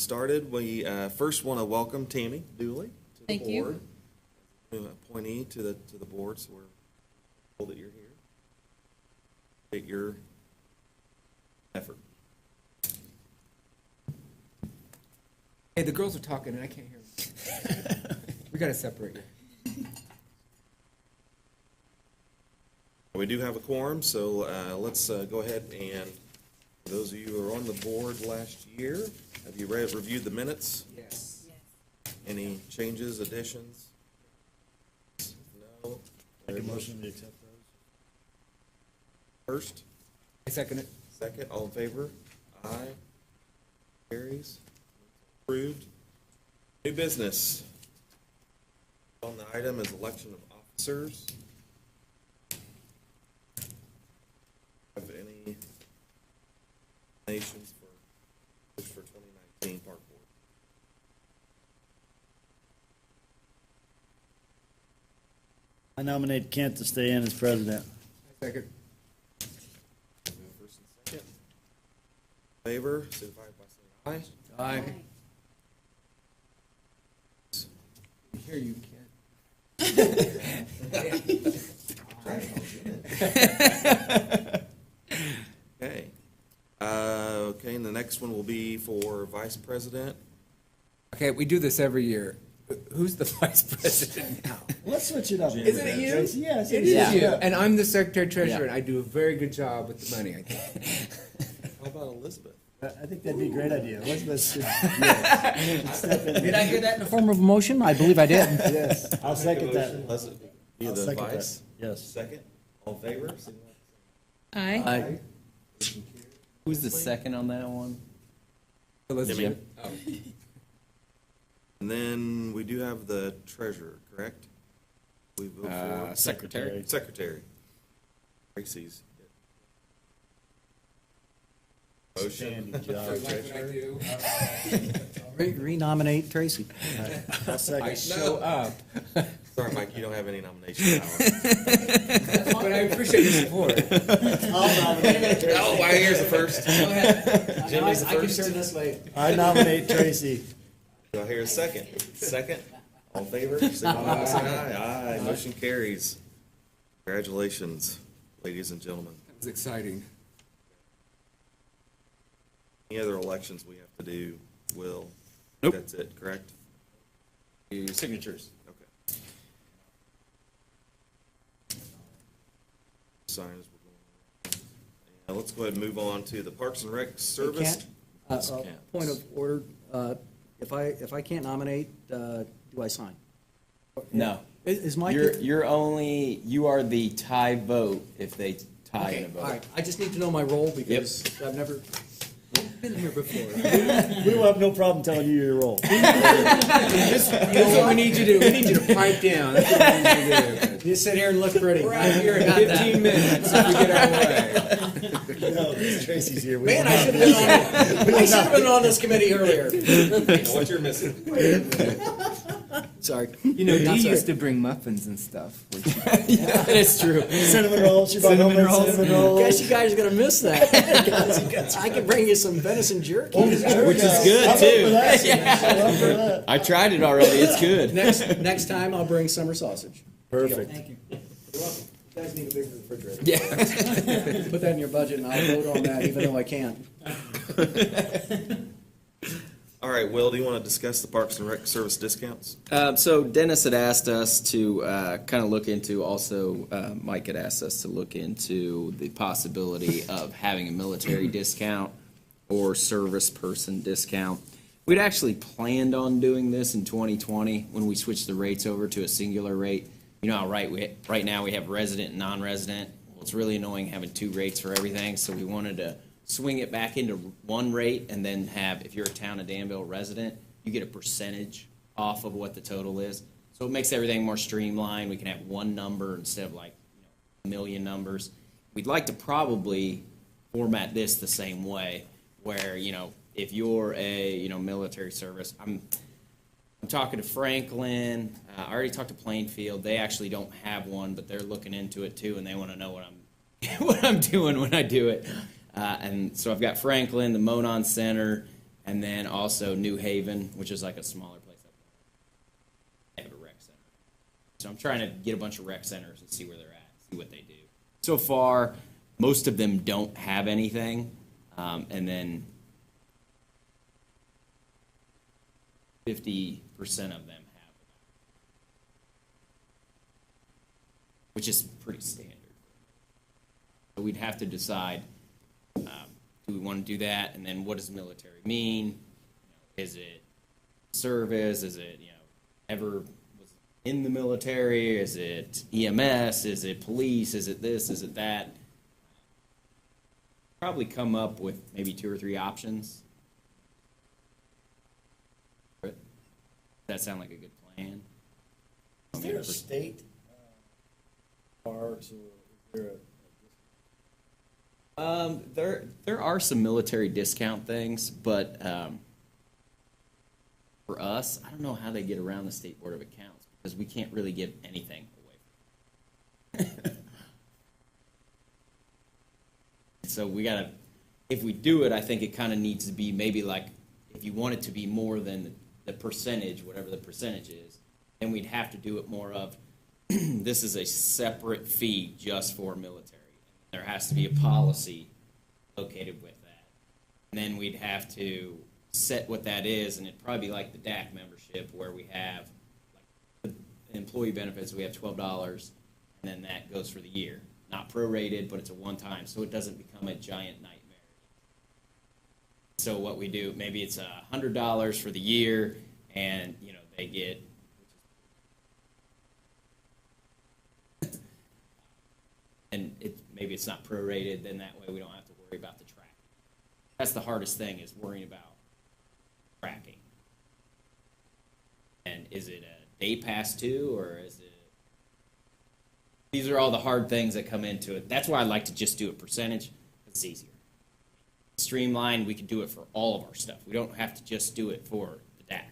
started, we first want to welcome Tammy Dooley to the Thank you. board. New appointee to the board, so we're thankful that you're here. Take your effort. Hey, the girls are talking and I can't hear them. We gotta separate you. We do have a quorum, so let's go ahead and, for those of you who were on the board last year, have you reviewed the minutes? Yes. Any changes, additions? No? Make a motion to accept those. First, I second it. second, all in favor? Aye. Carries. Approved. New business. On the item is election of officers. Have any nominations for 2019 Park Board? I nominate Kent to stay in as president. I second. First and second. Favor, signify by saying aye. Aye. I hear you, Okay. Okay, and the next one will be for vice president. Okay, we do this every year. Who's the vice president now? Let's switch it up. Isn't it you? Tracy? Yes, It it is is. you. And I'm the secretary treasurer and I do a very good job with the money, I think. How about Elizabeth? I think that'd be a great idea. Elizabeth should, yes, step in. Did I hear that in the form of a motion? I believe I did. Yes, I'll second that. Elizabeth, be I'll the second that. vice. Yes. Second, all in favor? Signify by Aye. saying aye. Who's the second on that one? Elizabeth. Oh. And then we do have the treasurer, correct? We vote for Secretary. secretary. Tracy's. Motion. Outstanding job. for Like what I treasurer. do. Renominate Tracy. I'll I second. show up. Sorry, Mike, you don't have any nomination power. But I appreciate your support. I'll nominate Tracy. Oh, well, here's the first. Jimmy's the I can first. turn this way. I nominate Tracy. Do I hear a second? Second, all in favor? Signify by saying aye. Aye, motion carries. Congratulations, ladies and gentlemen. That was exciting. Any other elections we have to do, Will? Nope. That's it, correct? Signatures. Okay. Sign as we're going. Now, let's go ahead and move on to the Parks and Rec service. Can't- Yes, Kent. Point of order, if I can't nominate, do I sign? No. Is Mike? You are the tie vote if they tie in Okay, a vote. all right, I just need to know my role because I've never been here before. We will have no problem telling you your role. This is what we need you to do. We need you to pipe down. That's what we need you to do. You sit here and look pretty. Right here in 15 minutes if we get our way. No, Tracy's here. We Man, will I not- should have been on this committee earlier. What you're missing? Sorry. You know, Not Dee sorry. used to bring muffins and stuff. Yeah, it's true. Cinnamon rolls. She brought home cinnamon rolls. Guess you guys are gonna miss that. I can bring you some venison jerky. Which is good, too. Yeah. I tried it already. It's good. Next time I'll bring summer sausage. Perfect. Thank you. You're welcome. You guys need a bigger refrigerator. Yeah. Put that in your budget and I'll vote on that even though I can't. All right, Will, do you want to discuss the Parks and Rec service discounts? So Dennis had asked us to kind of look into, also Mike had asked us to look into the possibility of having a military discount or service person discount. We'd actually planned on doing this in 2020 when we switched the rates over to a singular rate. You know how right now we have resident and non-resident. Well, it's really annoying having two rates for everything, so we wanted to swing it back into one rate and then have, if you're a Town of Danville resident, you get a percentage off of what the total is. So it makes everything more streamlined. We can have one number instead of like a million numbers. We'd like to probably format this the same way where, if you're a, military service, I'm talking to Franklin. I already talked to Plainfield. They actually don't have one, but they're looking into it too, and they want to know what I'm doing when I do it. And so I've got Franklin, the Monon Center, And then also New Haven, which is like a smaller place up there. They have a rec center. So I'm trying to get a bunch of rec centers and see where they're at, see what they do. So far, most of them don't have anything. And then 50% of them have, which is pretty standard. So we'd have to decide, do we want to do that? And then what does military mean? You know, is it service? Is it, ever was in the military? Is it EMS? Is it police? Is it this? Is it that? Probably come up with maybe 2 or 3 options. Does that sound like a good plan? Is there a state parks, or is there a? There are some military discount things, but for us, I don't know how they get around the State Board of Accounts because we can't really give anything away. So we gotta, if we do it, I think it kind of needs to be maybe like, if you want it to be more than the percentage, whatever the percentage is, then we'd have to do it more of, this is a separate fee just for military. There has to be a policy located with that. And then we'd have to set what that is, and it'd probably be like the DAC membership where we have, like, the employee benefits, we have $12, and then that goes for the year. Not prorated, but it's a one-time, so it doesn't become a giant nightmare. So what we do, maybe it's $100 for the year, and, they get, and maybe it's not prorated, then that way we don't have to worry about the tracking. That's the hardest thing, is worrying about tracking. And is it a day pass too, or is it? These are all the hard things that come into it. That's why I like to just do a percentage. It's easier. Streamlined, we can do it for all of our stuff. We don't have to just do it for the DAC.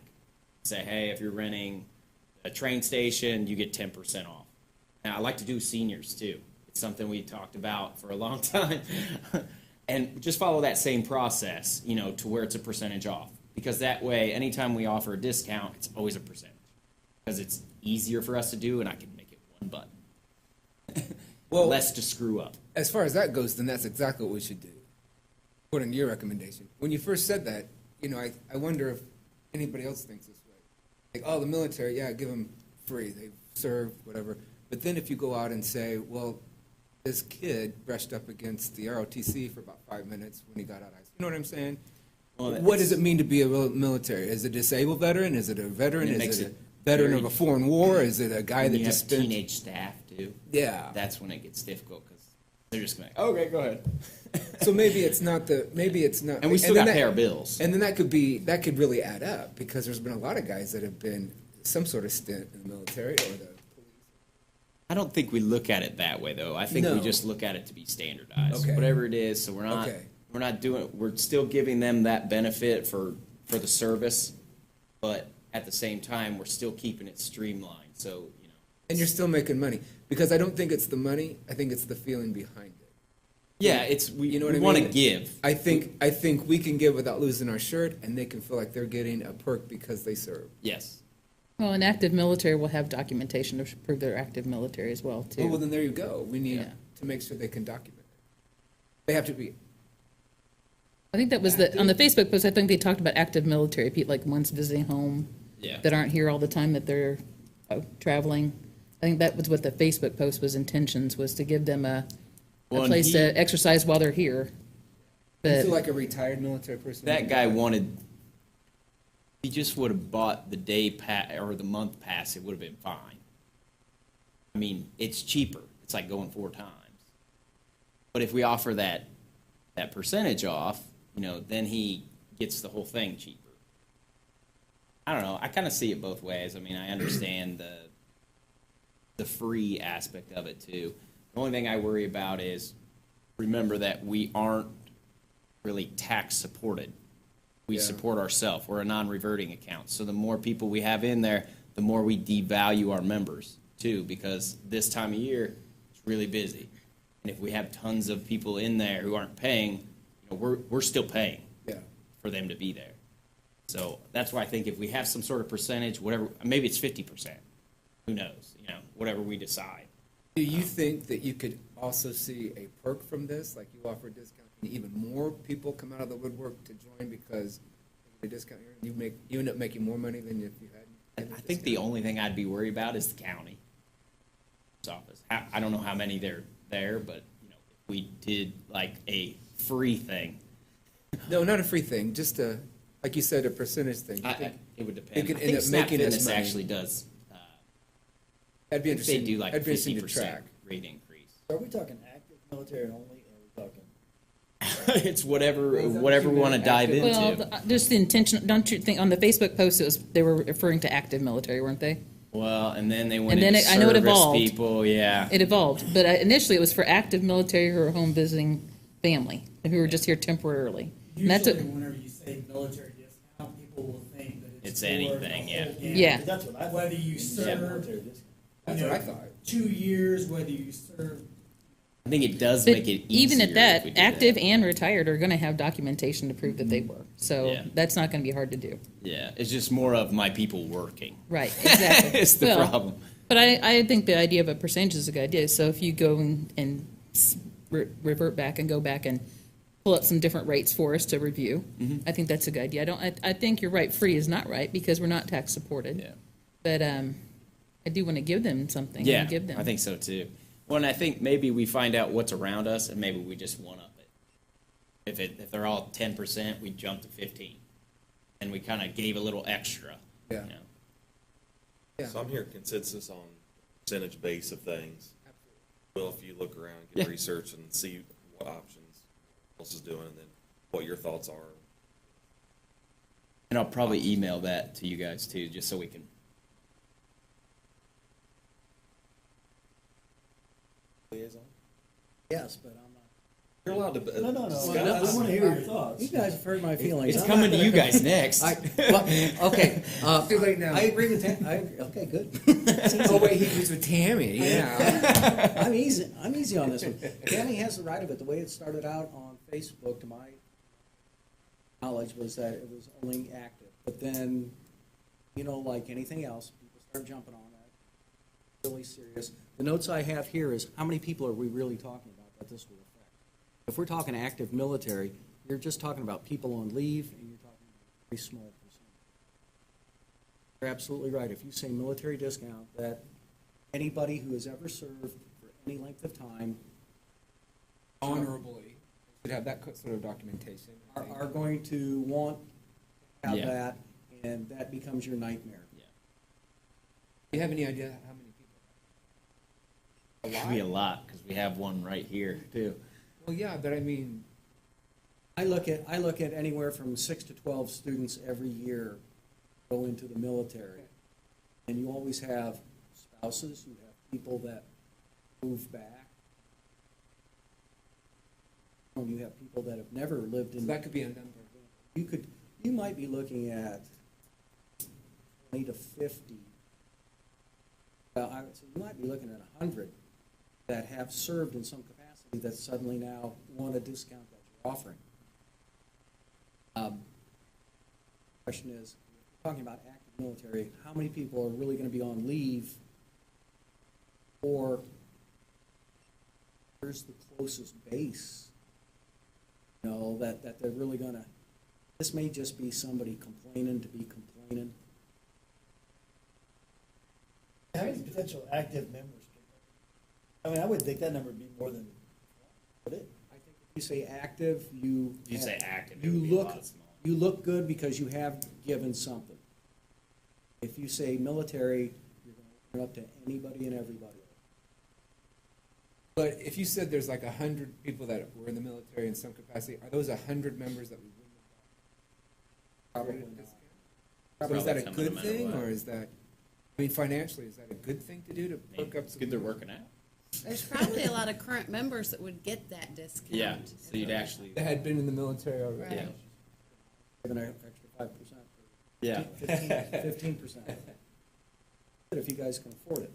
Say, hey, if you're renting a train station, you get 10% off. Now, I like to do seniors too. It's something we talked about for a long time. And just follow that same process, to where it's a percentage off. Because that way, anytime we offer a discount, it's always a percentage. Because it's easier for us to do, and I can make it one button. Well, less to screw up. As far as that goes, then that's exactly what we should do, according to your recommendation. When you first said that, I wonder if anybody else thinks this way. Like, oh, the military, yeah, give them free. They serve, whatever. But then if you go out and say, well, this kid brushed up against the ROTC for about 5 minutes when he got out of high school. You know what I'm saying? Well, What does it mean to be a military? Is it a disabled veteran? Is it a veteran? It makes Is it a it veteran very- of a foreign war? Is it a guy And that you just have spent? teenage staff too. Yeah. That's when it gets difficult because they're just going, okay, go ahead. So maybe it's not. And we still then got to pay our bills. And then that could really add up because there's been a lot of guys that have been some sort of stint in the military or the police. I don't think we look at it that way though. I think we No. just look at it to be standardized, Okay. whatever it is. So we're still giving them that benefit for the service, but at the same time, we're still keeping it streamlined. So, And you're still making money because I don't think it's the money. I think it's the feeling behind it. yeah, we You know what I want to mean? give. I think we can give without losing our shirt, and they can feel like they're getting a perk because they serve. Yes. Well, an active military will have documentation to prove they're active military as well, too. Oh, well, then there you go. We need Yeah. to make sure they can document it. They have to be. I think that was on the Facebook post, I think they talked about active military, people like ones visiting home Yeah. that aren't here all the time, that they're traveling. I think that was what the Facebook post was intentions, was to give them a Well, and place to exercise while they're here. You But feel like a retired military person. That guy wanted. He just would have bought the day pass or the month pass. It would have been fine. I mean, it's cheaper. It's like going 4 times. But if we offer that percentage off, then he gets the whole thing cheaper. I don't know. I kind of see it both ways. I mean, I understand the free aspect of it too. The only thing I worry about is remember that we aren't really tax supported. We Yeah. support ourselves. We're a non-reverting account. So the more people we have in there, the more we devalue our members too, because this time of year it's really busy. And if we have tons of people in there who aren't paying, we're still paying Yeah. for them to be there. So that's why I think if we have some sort of percentage, whatever, maybe it's 50%. Who knows? Whatever we decide. Do you think that you could also see a perk from this, like you offer a discount, and even more people come out of the woodwork to join because of the discount here, and you end up making more money than if you hadn't? I think the only thing I'd be worried about is the county office. I don't know how many they're there, but if we did like a free thing, No, not a free thing, just a, like you said, a percentage thing. You think it would depend. They could I end think up Snap making us Fitness money. actually does. That'd be If they interesting. do like That'd be interesting 50% to track. rate increase. Are we talking active military only, or are we talking? It's whatever What you we want to meant, dive active? into. Well, just the intention, don't you think, on the Facebook post, they were referring to active military, weren't they? Well, and then they went And then into I know it service evolved. people. Yeah. It evolved, but initially it was for active military who are home visiting family, who were just here temporarily. And that's Usually, what, whenever you say military discount, people will think that It's it's for anything, the yeah. whole gamut. Yeah. That's what I thought. Whether you When said serve, military discount. That's what I thought. 2 years, whether you serve, I think it does but make it easier. even at if that, we did active and retired are gonna have documentation to prove that they were. So Yeah. that's not gonna be hard to do. Yeah, it's just more of my people working. Right, exactly. It's the Well, problem. But I think the idea of a percentage is a good idea. So if you go and revert back and go back and pull up some different rates for us to review, Mm-hmm. I think that's a good idea. I think you're right, free is not right because we're not tax supported. Yeah. But I do want to give them something. Yeah, and give them. I think so too. Well, and I think maybe we find out what's around us, and maybe we just one up it. If they're all 10%, we jump to 15, and we kind of gave a little extra. Yeah. Yeah. So I'm hearing consensus on percentage base of things. Well, if you look around, Yeah. get research and see what options else is doing, and then what your thoughts are. And I'll probably email that to you guys too, just so we can. Liaison? Yes, but I'm not. You're allowed to. No, no, no. discuss. I want to hear your thoughts. You guys have heard my feelings. It's I'm coming not to you gonna- guys next. Okay. Too late now. I agree with Tam. Okay, good. Oh, wait, he was with Tammy, yeah. I'm easy on this one. Tammy has the right of it. The way it started out on Facebook, to my knowledge, was that it was only active. But then, like anything else, people start jumping on that. Really serious. The notes I have here is, how many people are we really talking about that this will affect? If we're talking active military, you're just talking about people on leave, and you're talking about a very small percentage. You're absolutely right. If you say military discount, that anybody who has ever served for any length of time Honorably, should have that sort of documentation. I think. are going to want to have Yeah. that, and that becomes your nightmare. Do you have any idea how many people? Could be a lot because we have one right here too. Well, yeah, but I mean, I look at anywhere from 6 to 12 students every year go into the military. And you always have spouses, you have people that move back. And you have people that have never lived so in. that could be a number. You might be looking at 20 to 50. I would say you might be looking at 100 that have served in some capacity that suddenly now want a discount that you're offering. Question is, if we're talking about active military, how many people are really going to be on leave? Or where's the closest base? That they're really going to, this may just be somebody complaining to be complaining. How many potential active members? I mean, I would think that number would be more than, would it? I think if you say active, you. If you say active, it You would be a look, lot smaller. you look good because you have given something. If you say military, you're going to open up to anybody and everybody. But if you said there's like 100 people that were in the military in some capacity, are those 100 members that we wouldn't have Probably gotten? not. So is that a Probably good coming no matter thing, what. or is that, I mean, financially, is that a good thing to do to perk up? It's good they're working out. There's probably a lot of current members that would get that discount. Yeah, so you'd actually. That had been in the military already. Right. Give an extra 5%. Yeah. 15%. If you guys can afford it.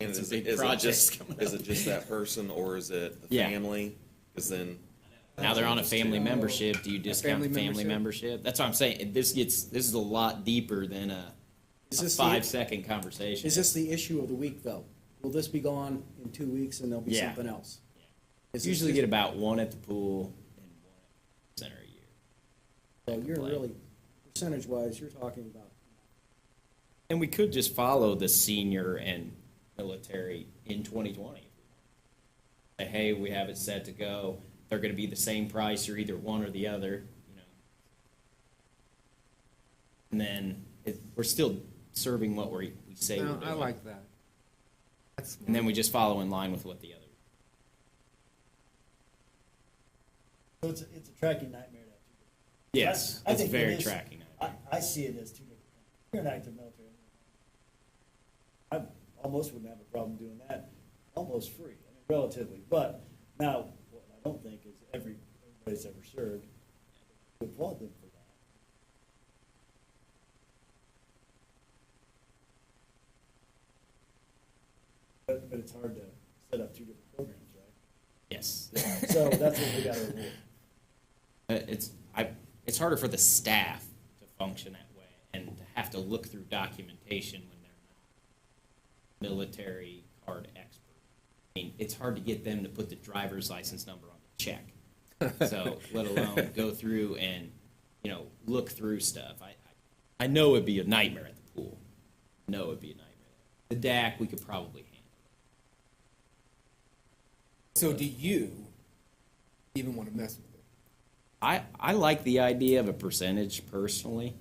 And It's a is big it project just coming is up. it just that person or is it the Yeah. family? Because then Now they're on a family membership, do you discount the family family membership? That's what I'm saying, this is a lot deeper than a Is this 5-second conversation. Is this the issue of the week, though? Will this be gone in 2 weeks and there'll be Yeah. something else? Is this Usually just- get about one at the pool and one at the center a year. So you're play. really, percentage-wise, you're talking about, And we could just follow the senior and military in 2020. Say, hey, we have it set to go. They're going to be the same price. You're either one or the other. You know, and then we're still serving what we say we're No, doing. I like that. That's And then we just follow in line with what the other. So it's a tracking nightmare. Yes, I it's think very it is. tracking. I see it as two different things. You're an active military. I almost wouldn't have a problem doing that, almost free, I mean, relatively. But now, what I don't think is everybody's ever served, we applaud them for that. But it's hard to set up two different programs, right? Yes. So that's what we gotta avoid. It's harder for the staff to function that way and to have to look through documentation when they're not military card experts. I mean, it's hard to get them to put the driver's license number on the check. So let alone go through and, look through stuff. I know it'd be a nightmare at the pool. I know it'd be a nightmare. The DAC, we could probably handle. So do you even want to mess with it? I like the idea of a percentage personally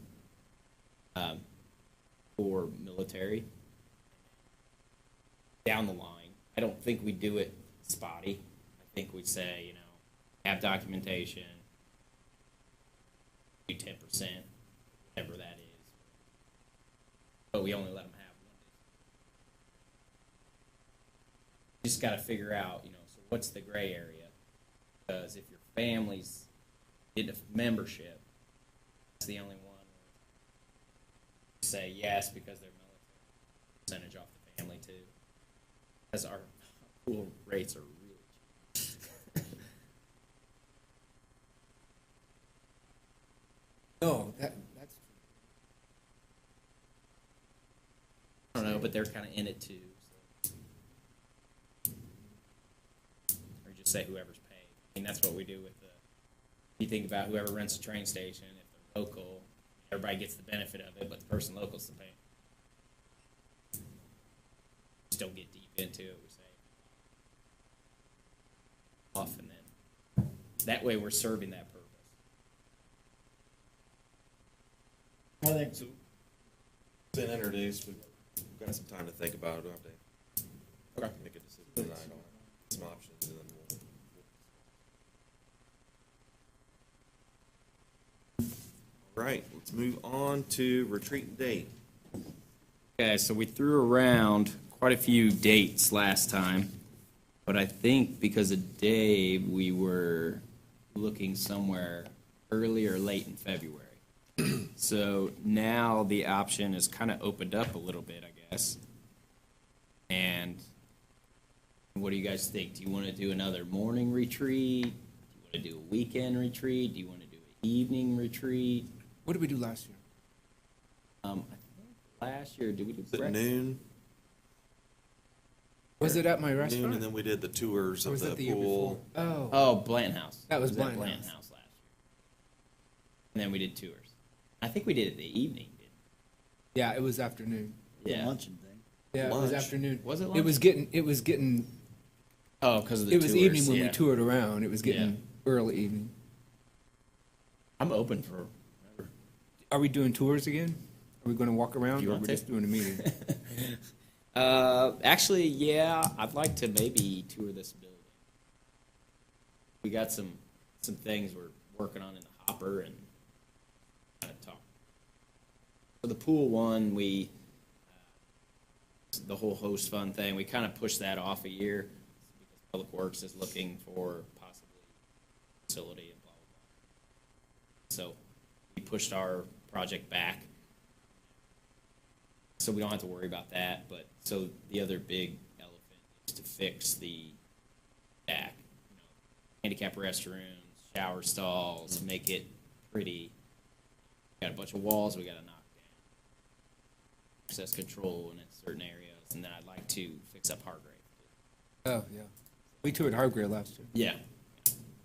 for military. Down the line, I don't think we do it spotty. I think we say, have documentation, do 10%, whatever that is. But we only let them have one. Just got to figure out, so what's the gray area? Because if your family's in a membership, that's the only one where you say yes because they're military, percentage off the family too. Because our pool rates are really cheap. No, that's I don't know, but they're kind of in it too. So. Or just say whoever's paid. I mean, that's what we do with the. You think about whoever rents a train station, if they're local, everybody gets the benefit of it, but the person local's the pay. Just don't get deep into it. We say off, and then that way we're serving that purpose. I think So, been introduced, we've got some time to think about it, we'll have to make a decision tonight on some options, and then All right, let's move on to retreat date. Okay, so we threw around quite a few dates last time, but I think because of Dave, we were looking somewhere early or late in February. So now the option is kind of opened up a little bit, I guess. And what do you guys think? Do you want to do another morning retreat? Do you want to do a weekend retreat? Do you want to do an evening retreat? what did we do last year? I think last year, did we do Is it breakfast? noon? Was it at my Noon, restaurant? and then we did the tours Or of was the that the year pool. before? Oh, Oh, Bland House. That was It Bland at Bland House. House last year. And then we did tours. I think we did it the evening, didn't yeah, it was afternoon. we? the Yeah. luncheon thing. Yeah, it was Lunch. afternoon. Was it It lunch? was getting. Oh, because of the It was tours, evening when we yeah. toured around. It was getting Yeah. early evening. I'm open for whatever. Are we doing tours again? Are we going to walk around, You or are want we to? just doing a meeting? Actually, yeah, I'd like to maybe tour this building. We got some things we're working on in the hopper and kind of talk. For the pool one, the whole host fund thing, we kind of pushed that off a year because Public Works is looking for possibly facility and blah, blah, blah. So we pushed our project back. So we don't have to worry about that, but so the other big elephant is to fix the DAC, handicap restrooms, shower stalls, make it pretty. Got a bunch of walls we gotta knock down. Access control in certain areas, and then I'd like to fix up Hargrave. Oh, yeah. We toured Hargrave last year. Yeah.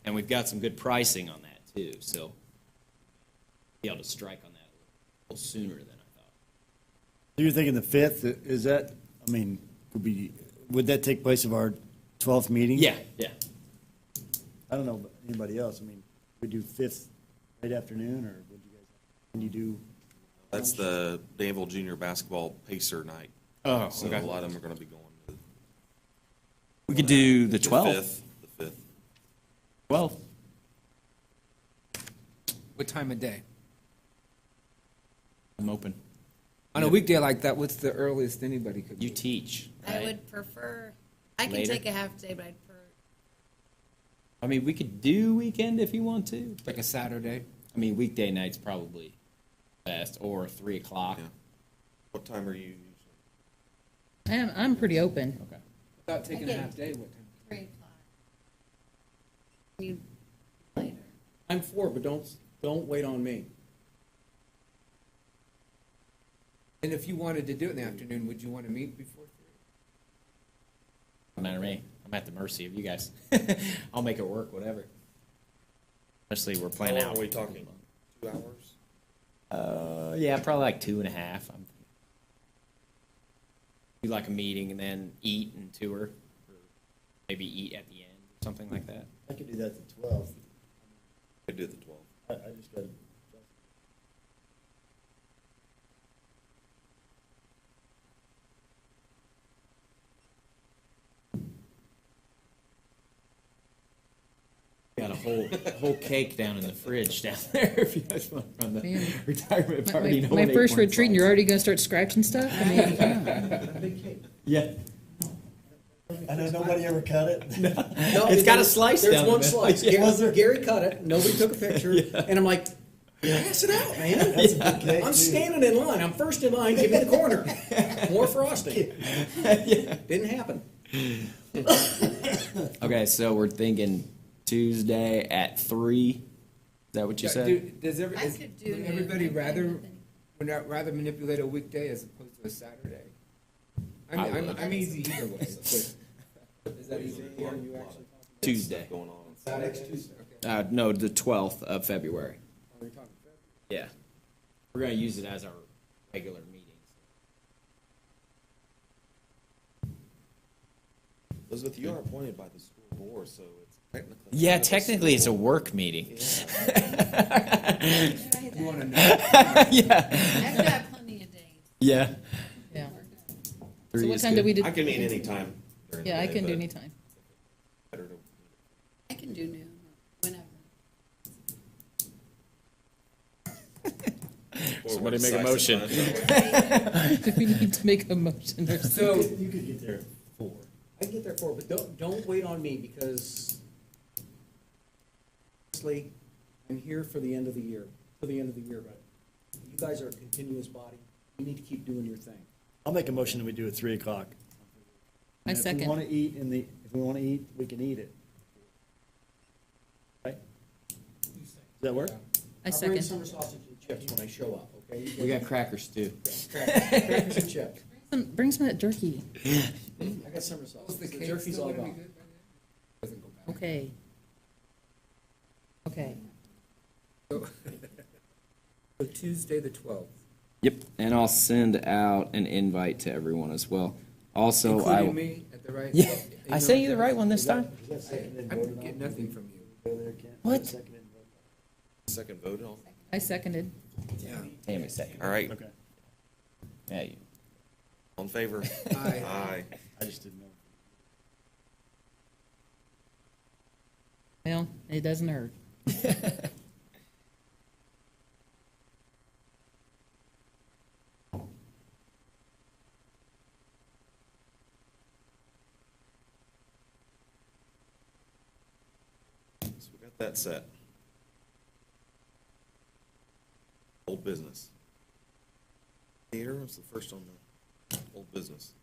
And we've got some good pricing on that too, so be able to strike on that a little sooner than I thought. So you're thinking the 5th, is that, I mean, would that take place of our 12th meeting? Yeah, yeah. I don't know about anybody else. I mean, we do 5th late afternoon, or would you guys, can you do? That's the Danville Junior Basketball Pacer night. Oh, So okay. a lot of them are gonna be going to We could do the the 12th. 5th, the 5th. 12th. What time of day? I'm open. On a weekday like that, what's the earliest anybody could You do? teach, I right? would prefer, I can Later? take a half day, but I'd prefer, I mean, we could do weekend if you want to. Like a Saturday? I mean, weekday nights probably best, or 3 o'clock. Yeah. What time are you usually? I'm pretty open. Okay. Without taking a Okay. half day, what time? 3 o'clock. You, later. I'm for, but don't wait on me. And if you wanted to do it in the afternoon, would you want to meet before 3? No matter me. I'm at the mercy of you guys. I'll make it work, whatever. Especially we're How playing long out. are we talking? 2 hours? Yeah, probably like 2.5. Do like a meeting and then eat and tour, or maybe eat at the end, or something like that. I could do that the 12th. I do the 12th. I just got, Got a whole cake down in the fridge down there if you guys want from the Man. retirement My, party. my, No my one first ate one retreat, and you're already gonna start scratching stuff? I mean, come on. A big cake. Yeah. I know nobody ever cut it. No, It's got a there's- slice There's down one the middle. slice. Yeah. Was there? Gary cut it. Nobody took a picture, and I'm like, pass it out, man. That's a big cake, I'm too. standing in line. I'm first in line. Give me the corner. More frosting. Didn't happen. Okay, so we're thinking Tuesday at 3. Is that what you said? Does I could do would noon. everybody I'm fine rather, with any- would not rather manipulate a weekday as opposed to a Saturday? I would. I'm easy either way. Is that easy? Tuesday. Going on. Next Tuesday. No, the 12th of February. Are we talking February? Yeah. We're going to use it as our regular meetings. Elizabeth, you are appointed by the school board, so it's technically. Yeah, kind of a technically it's a school- work meeting. You want to know? Yeah. I've got plenty of days. Yeah. Yeah. We're good. So 3 what is time good. do we do? I can meet anytime during the day. Yeah, I can do but anytime. better to- I can do noon, whenever. Somebody make a motion. Do we need to make a motion or something? So, You could get there at 4. I can get there for, but don't wait on me because honestly, I'm here for the end of the year, but you guys are a continuous body. You need to keep doing your thing. I'll make a motion that we do it 3 o'clock. I And If we second. want to eat if we want to eat, we can eat it. Right? Does that work? I I'll bring second. summer sausage and chips when I show up, okay? We got crackers too. Crackers and chips. Bring some of that jerky. I got summer was sausage. the The cake jerky's still all gonna be gone. good by then? Doesn't go back. Okay. Okay. So Tuesday, the 12th. Yep, and I'll send out an invite to everyone as well. Also, Including me at the right? Yeah, I email sent you the address? right one this time. Is that seconded and I voted didn't on? get nothing from you. Go there, Kent? What? Seconded and voted Second vote on. I seconded. Yeah. Tammy second. All right, on? Okay. Yeah, you. all in favor? Aye. Aye. I just didn't know. Well, it doesn't hurt. So we got that set. Old business. Theater was the first on the old business.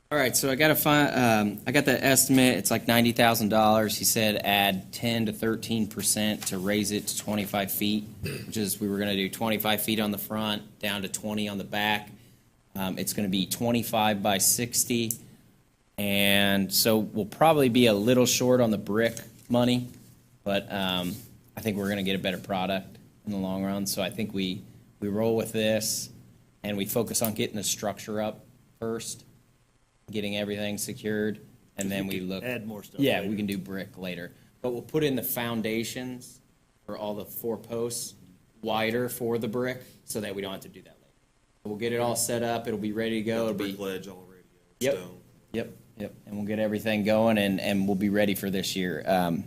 All right, so I got to find. I got the estimate. It's like $90,000. He said add 10 to 13% to raise it to 25 feet, which is we were going to do 25 feet on the front, down to 20 on the back. It's going to be 25 by 60, and so we'll probably be a little short on the brick money, but I think we're going to get a better product in the long run. So I think we roll with this, and we focus on getting the structure up first, getting everything secured, and then we look. Add more stuff Yeah, later. we can do brick later, but we'll put in the foundations for all the 4 posts wider for the brick, so that we don't have to do that later. We'll get it all set up. It'll be ready to go. It'll Got the be brick ledge already. Yep. Stone. Yep, and we'll get everything going, and we'll be ready for this year. I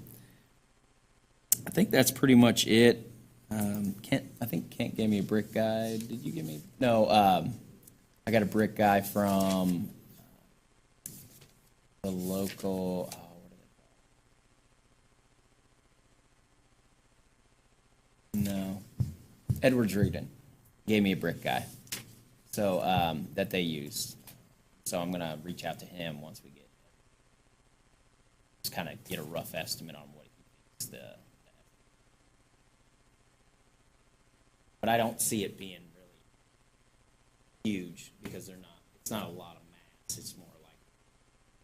think that's pretty much it. I think Kent gave me a brick guy. Did you give me? No, I got a brick guy from the local. Oh, what are they called? No, Edwards Reedon gave me a brick guy, so that they use. So I'm gonna reach out to him once we get, just kind of get a rough estimate on what he thinks but I don't see it being really huge because they're not. It's not a lot of mass. It's more like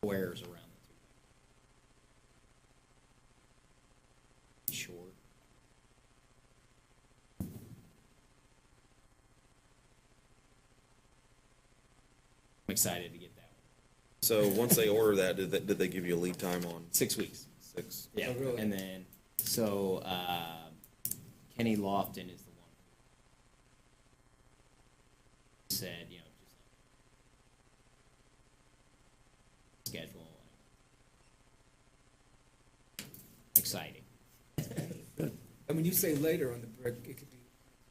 squares around the two. Short. I'm excited to get that one. So once they order that, did they give you a lead time on 6 weeks. 6? Yeah, Oh, really? and then so Kenny Lofton is the one who said, just schedule. Exciting. And when you say later on the brick, it could be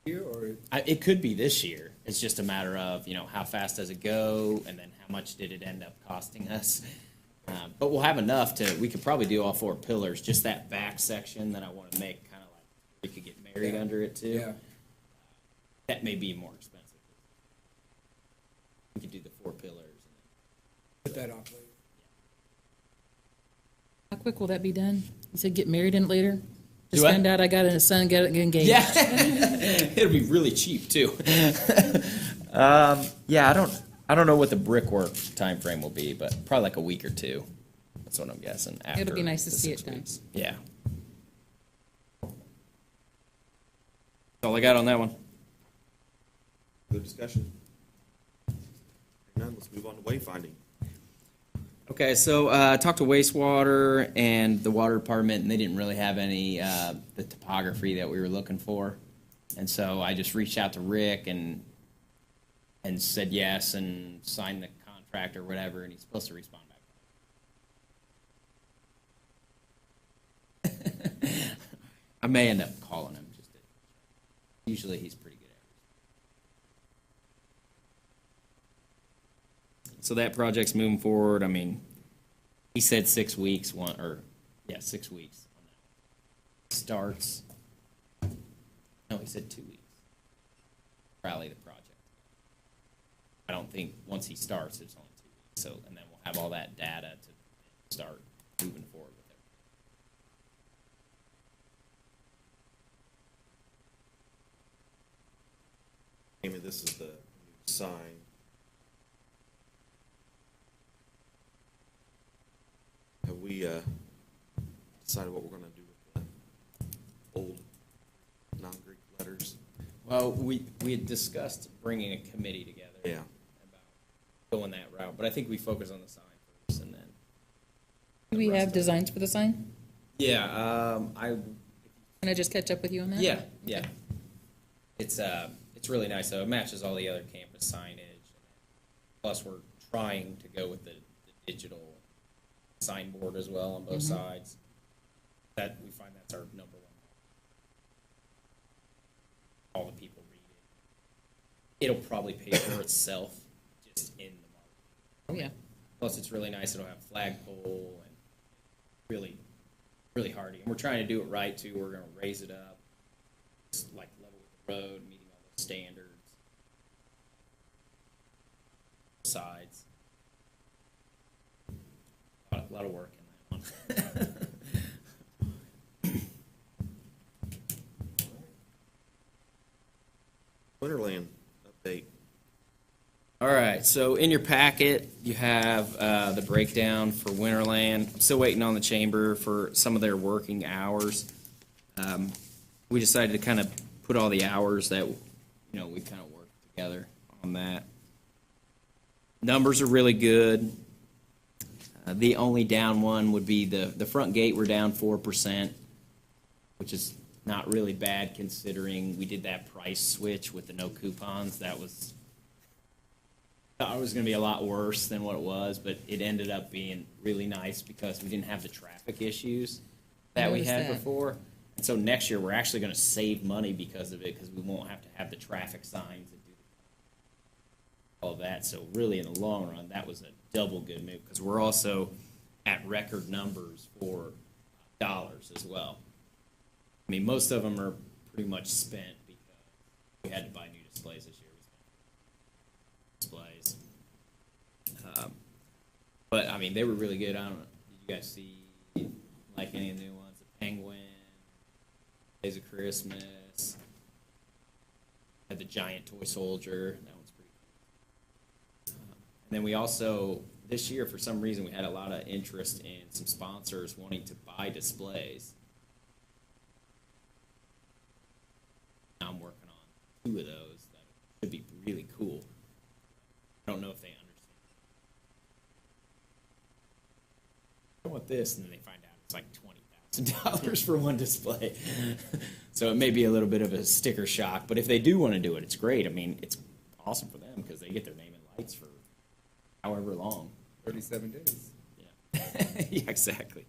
here or It could be this year. It's just a matter of how fast does it go, and then how much did it end up costing us. But we'll have enough we could probably do all 4 pillars. Just that back section that I want to make kind of like we could get married under it too. yeah. That may be more expensive. We could do the 4 pillars. Put that off later. How quick will that be done? You said get married in it later? Just Do I? found out I got a son, get engaged. Yeah, it'll be really cheap too. Yeah, I don't know what the brickwork time frame will be, but probably like a week or 2. That's what I'm guessing. After It'll be nice to the see 6 it done. weeks. Yeah. That's all I got on that one. Good discussion. None. Let's move on to wayfinding. Okay, so I talked to wastewater and the water department, and they didn't really have any the topography that we were looking for, and so I just reached out to Rick and said yes and signed the contract or whatever, and he's supposed to respond back. I may end up calling him just to, usually he's pretty good at it. So that project's moving forward. I mean, he said 6 weeks, 6 weeks on that. Starts. No, he said 2 weeks. Rally the project. I don't think once he starts, it's only 2 weeks. So, and then we'll have all that data to start moving forward with it. Amy, this is the new sign. Have we decided what we're going to do with the old non-Greek letters? Well, we had discussed bringing a committee together. Yeah. About going that route, but I think we focus on the sign first, and then. Do we have designs for the sign? Yeah, Can I just catch up with you on that? Yeah. It's really nice though. It matches all the other campus signage. Plus, we're trying to go with the digital signboard as well on both sides. That we find that's our number one. All the people read it. It'll probably pay for itself just in the market. Oh, yeah. Plus, it's really nice. It'll have flagpole and really, really hardy. And we're trying to do it right too. We're going to raise it up, it's like level with the road, meeting all the standards. Sides. lot of work in that one. Winterland update. All right, so in your packet, you have the breakdown for Winterland. I'm still waiting on the chamber for some of their working hours. We decided to kind of put all the hours that, we kind of worked together on that. Numbers are really good. The only down one would be the front gate, we're down 4%, which is not really bad considering we did that price switch with the no coupons. That was, thought it was going to be a lot worse than what it was, but it ended up being really nice because we didn't have the traffic issues that we Noticed had that. before. And so next year, we're actually going to save money because of it, because we won't have to have the traffic signs and do all of that. So really, in the long run, that was a double good move, because we're also at record numbers for dollars as well. I mean, most of them are pretty much spent because we had to buy new displays this year. We spent displays. But, I mean, they were really good. I don't know. Did you guys see, like, any of the new ones? The Penguin, Days of Christmas, had the giant toy soldier. That one's pretty cool. And then we also, this year, for some reason, we had a lot of interest in some sponsors wanting to buy displays. I'm working on 2 of those that should be really cool. I don't know if they understand. I want this, and then they find out it's like $20,000 for one display. So it may be a little bit of a sticker shock, but if they do want to do it, it's great. I mean, it's awesome for them because they get their name in lights for however long. 37 days. Yeah, yeah, exactly.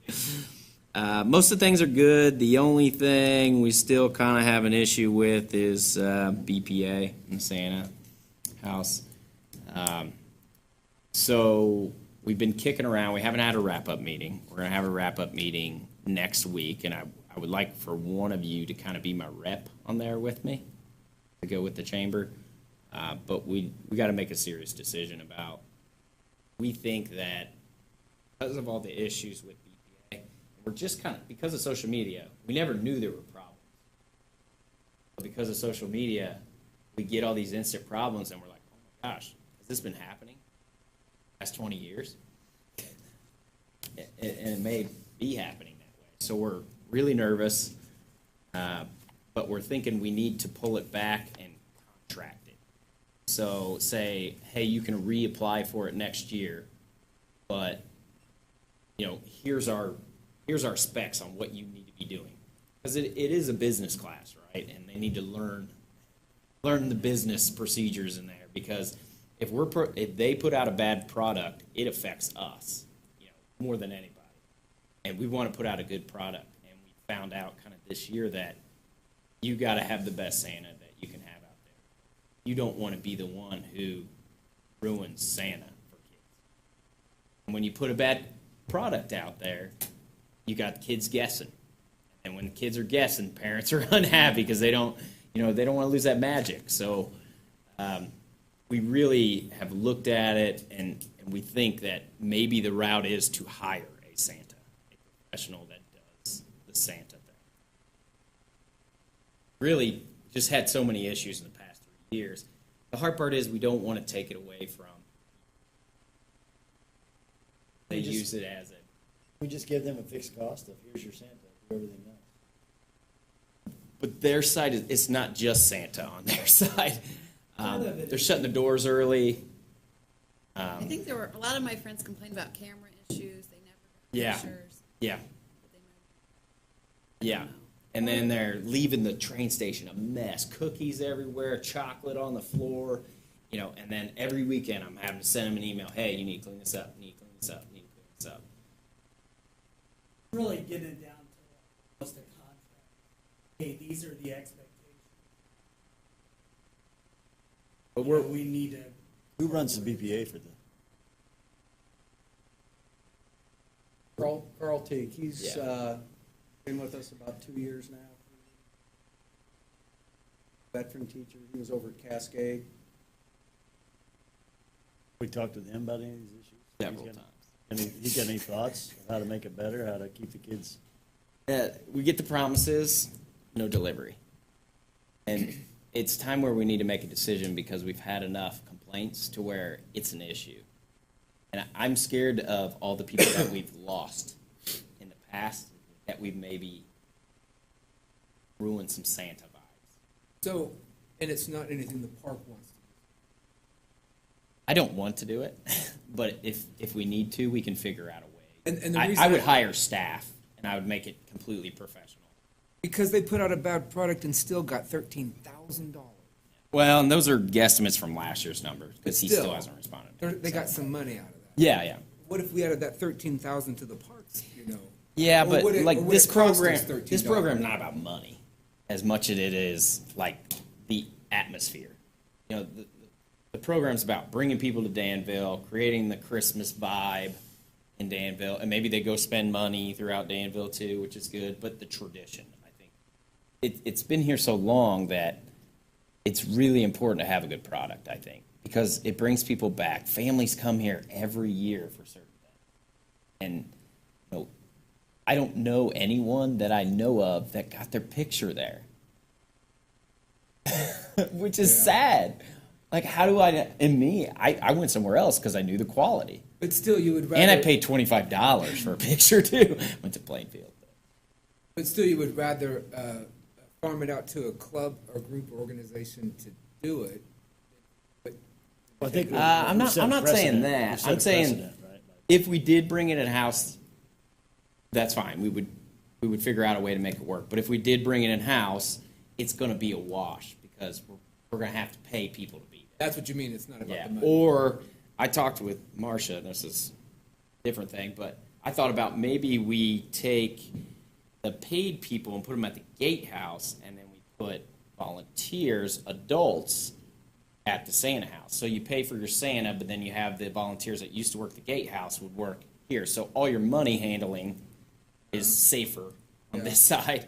Most of the things are good. The only thing we still kind of have an issue with is BPA in Santa House. So we've been kicking around. We haven't had a wrap-up meeting. We're going to have a wrap-up meeting next week, and I would like for one of you to kind of be my rep on there with me to go with the chamber. But we got to make a serious decision about, we think that because of all the issues with BPA, we're just kind of, because of social media, we never knew there were problems. But because of social media, we get all these instant problems, and we're like, oh my gosh, has this been happening the last 20 years? And it may be happening that way. So we're really nervous, but we're thinking we need to pull it back and contract it. So say, hey, you can reapply for it next year, but here's our specs on what you need to be doing, because it is a business class, right? And they need to learn the business procedures in there, because if they put out a bad product, it affects us, more than anybody. And we want to put out a good product. And we found out kind of this year that you got to have the best Santa that you can have out there. You don't want to be the one who ruins Santa for kids. And when you put a bad product out there, you got kids guessing. And when kids are guessing, parents are unhappy because they don't want to lose that magic. So we really have looked at it, and we think that maybe the route is to hire a Santa, a professional that does the Santa thing. Really just had so many issues in the past 3 years. The hard part is we don't want to take it away from. They use it as a. We just give them a fixed cost of, here's your Santa, do everything else. But their side is, it's not just Santa on their side. Part of it They're is- shutting the doors early. I think there were, a lot of my friends complained about camera issues, they never Yeah. got pictures. Yeah, but they might- yeah. And then they're leaving the train station a mess. Cookies everywhere, chocolate on the floor, and then every weekend I'm having to send them an email. Hey, you need to clean this up, you need to clean this up, you need to clean this up. Really getting it down to almost a contract. Hey, these are the expectations. But We need to. Who runs the BPA for the? Carl Teague, he's Yeah. been with us about 2 years now. Veteran teacher, he was over at Cascade. We talked to them about any of these issues? several He's got- times. You got any thoughts on how to make it better, how to keep the kids? We get the promises, no delivery. And it's time where we need to make a decision because we've had enough complaints to where it's an issue. And I'm scared of all the people that we've lost in the past, that we've maybe ruined some Santa vibes. So, and it's not anything the park wants to do. I don't want to do it, but if we need to, we can figure out a way. And the I reason would hire staff, and I would make it completely professional. Because they put out a bad product and still got $13,000. Well, and those are guesstimates from last year's numbers, because he still hasn't responded. They got some money out of that. Yeah, yeah. What if we added that 13,000 to the parks, Yeah, Or but would it- like or would this it cost us program, $13? this program not about money as much as it is like the atmosphere. You know, the program's about bringing people to Danville, creating the Christmas vibe in Danville, and maybe they go spend money throughout Danville too, which is good. But the tradition, I think, it's been here so long that it's really important to have a good product. I think because it brings people back. Families come here every year for certain things, and you know, I don't know anyone that I know of that got their picture there, which is sad. Like, how do I? And me, I went somewhere else because I knew the quality, But still, you would rather. and I paid $25 for a picture too. Went to Plainfield. But still, you would rather farm it out to a club or group or organization to do it. I think I'm not saying that. I'm saying if we did bring it in house, that's fine. We would figure out a way to make it work. But if we did bring it in house, it's going to be a wash because we're going to have to pay people to be there. That's what you mean. It's not about Yeah. the money. Or I talked with Marcia. This is a different thing, but I thought about maybe we take the paid people and put them at the gatehouse, and then we put volunteers, adults, at the Santa house. So you pay for your Santa, but then you have the volunteers that used to work the gatehouse would work here. So all your money handling is safer on this side.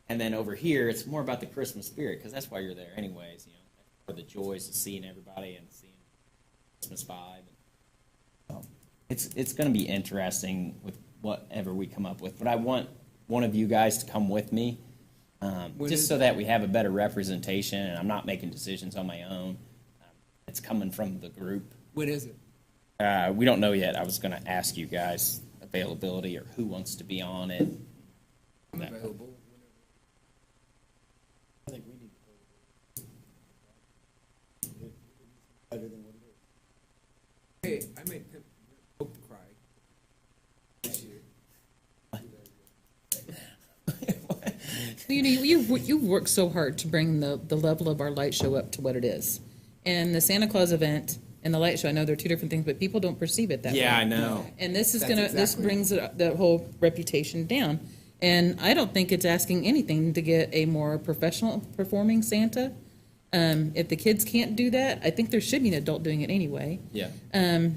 And then over here, it's more about the Christmas spirit, because that's why you're there anyways, you know, for the joys of seeing everybody and seeing Christmas vibe. So it's going to be interesting with whatever we come up with. But I want one of you guys to come with me, just so that we have a better representation, and I'm not making decisions on my own. It's coming from the group. When is it? We don't know yet. I was going to ask you guys availability or who wants to be on it. I'm available. I think we need to put it better than what it is. Hey, I made Pope cry this year. You know, you've worked so hard to bring the level of our light show up to what it is. And the Santa Claus event and the light show, I know they're two different things, but people don't perceive it that way. Yeah, I know. And this is That's this exactly. brings the whole reputation down. And I don't think it's asking anything to get a more professional performing Santa. If the kids can't do that, I think there should be an adult doing it anyway. Yeah.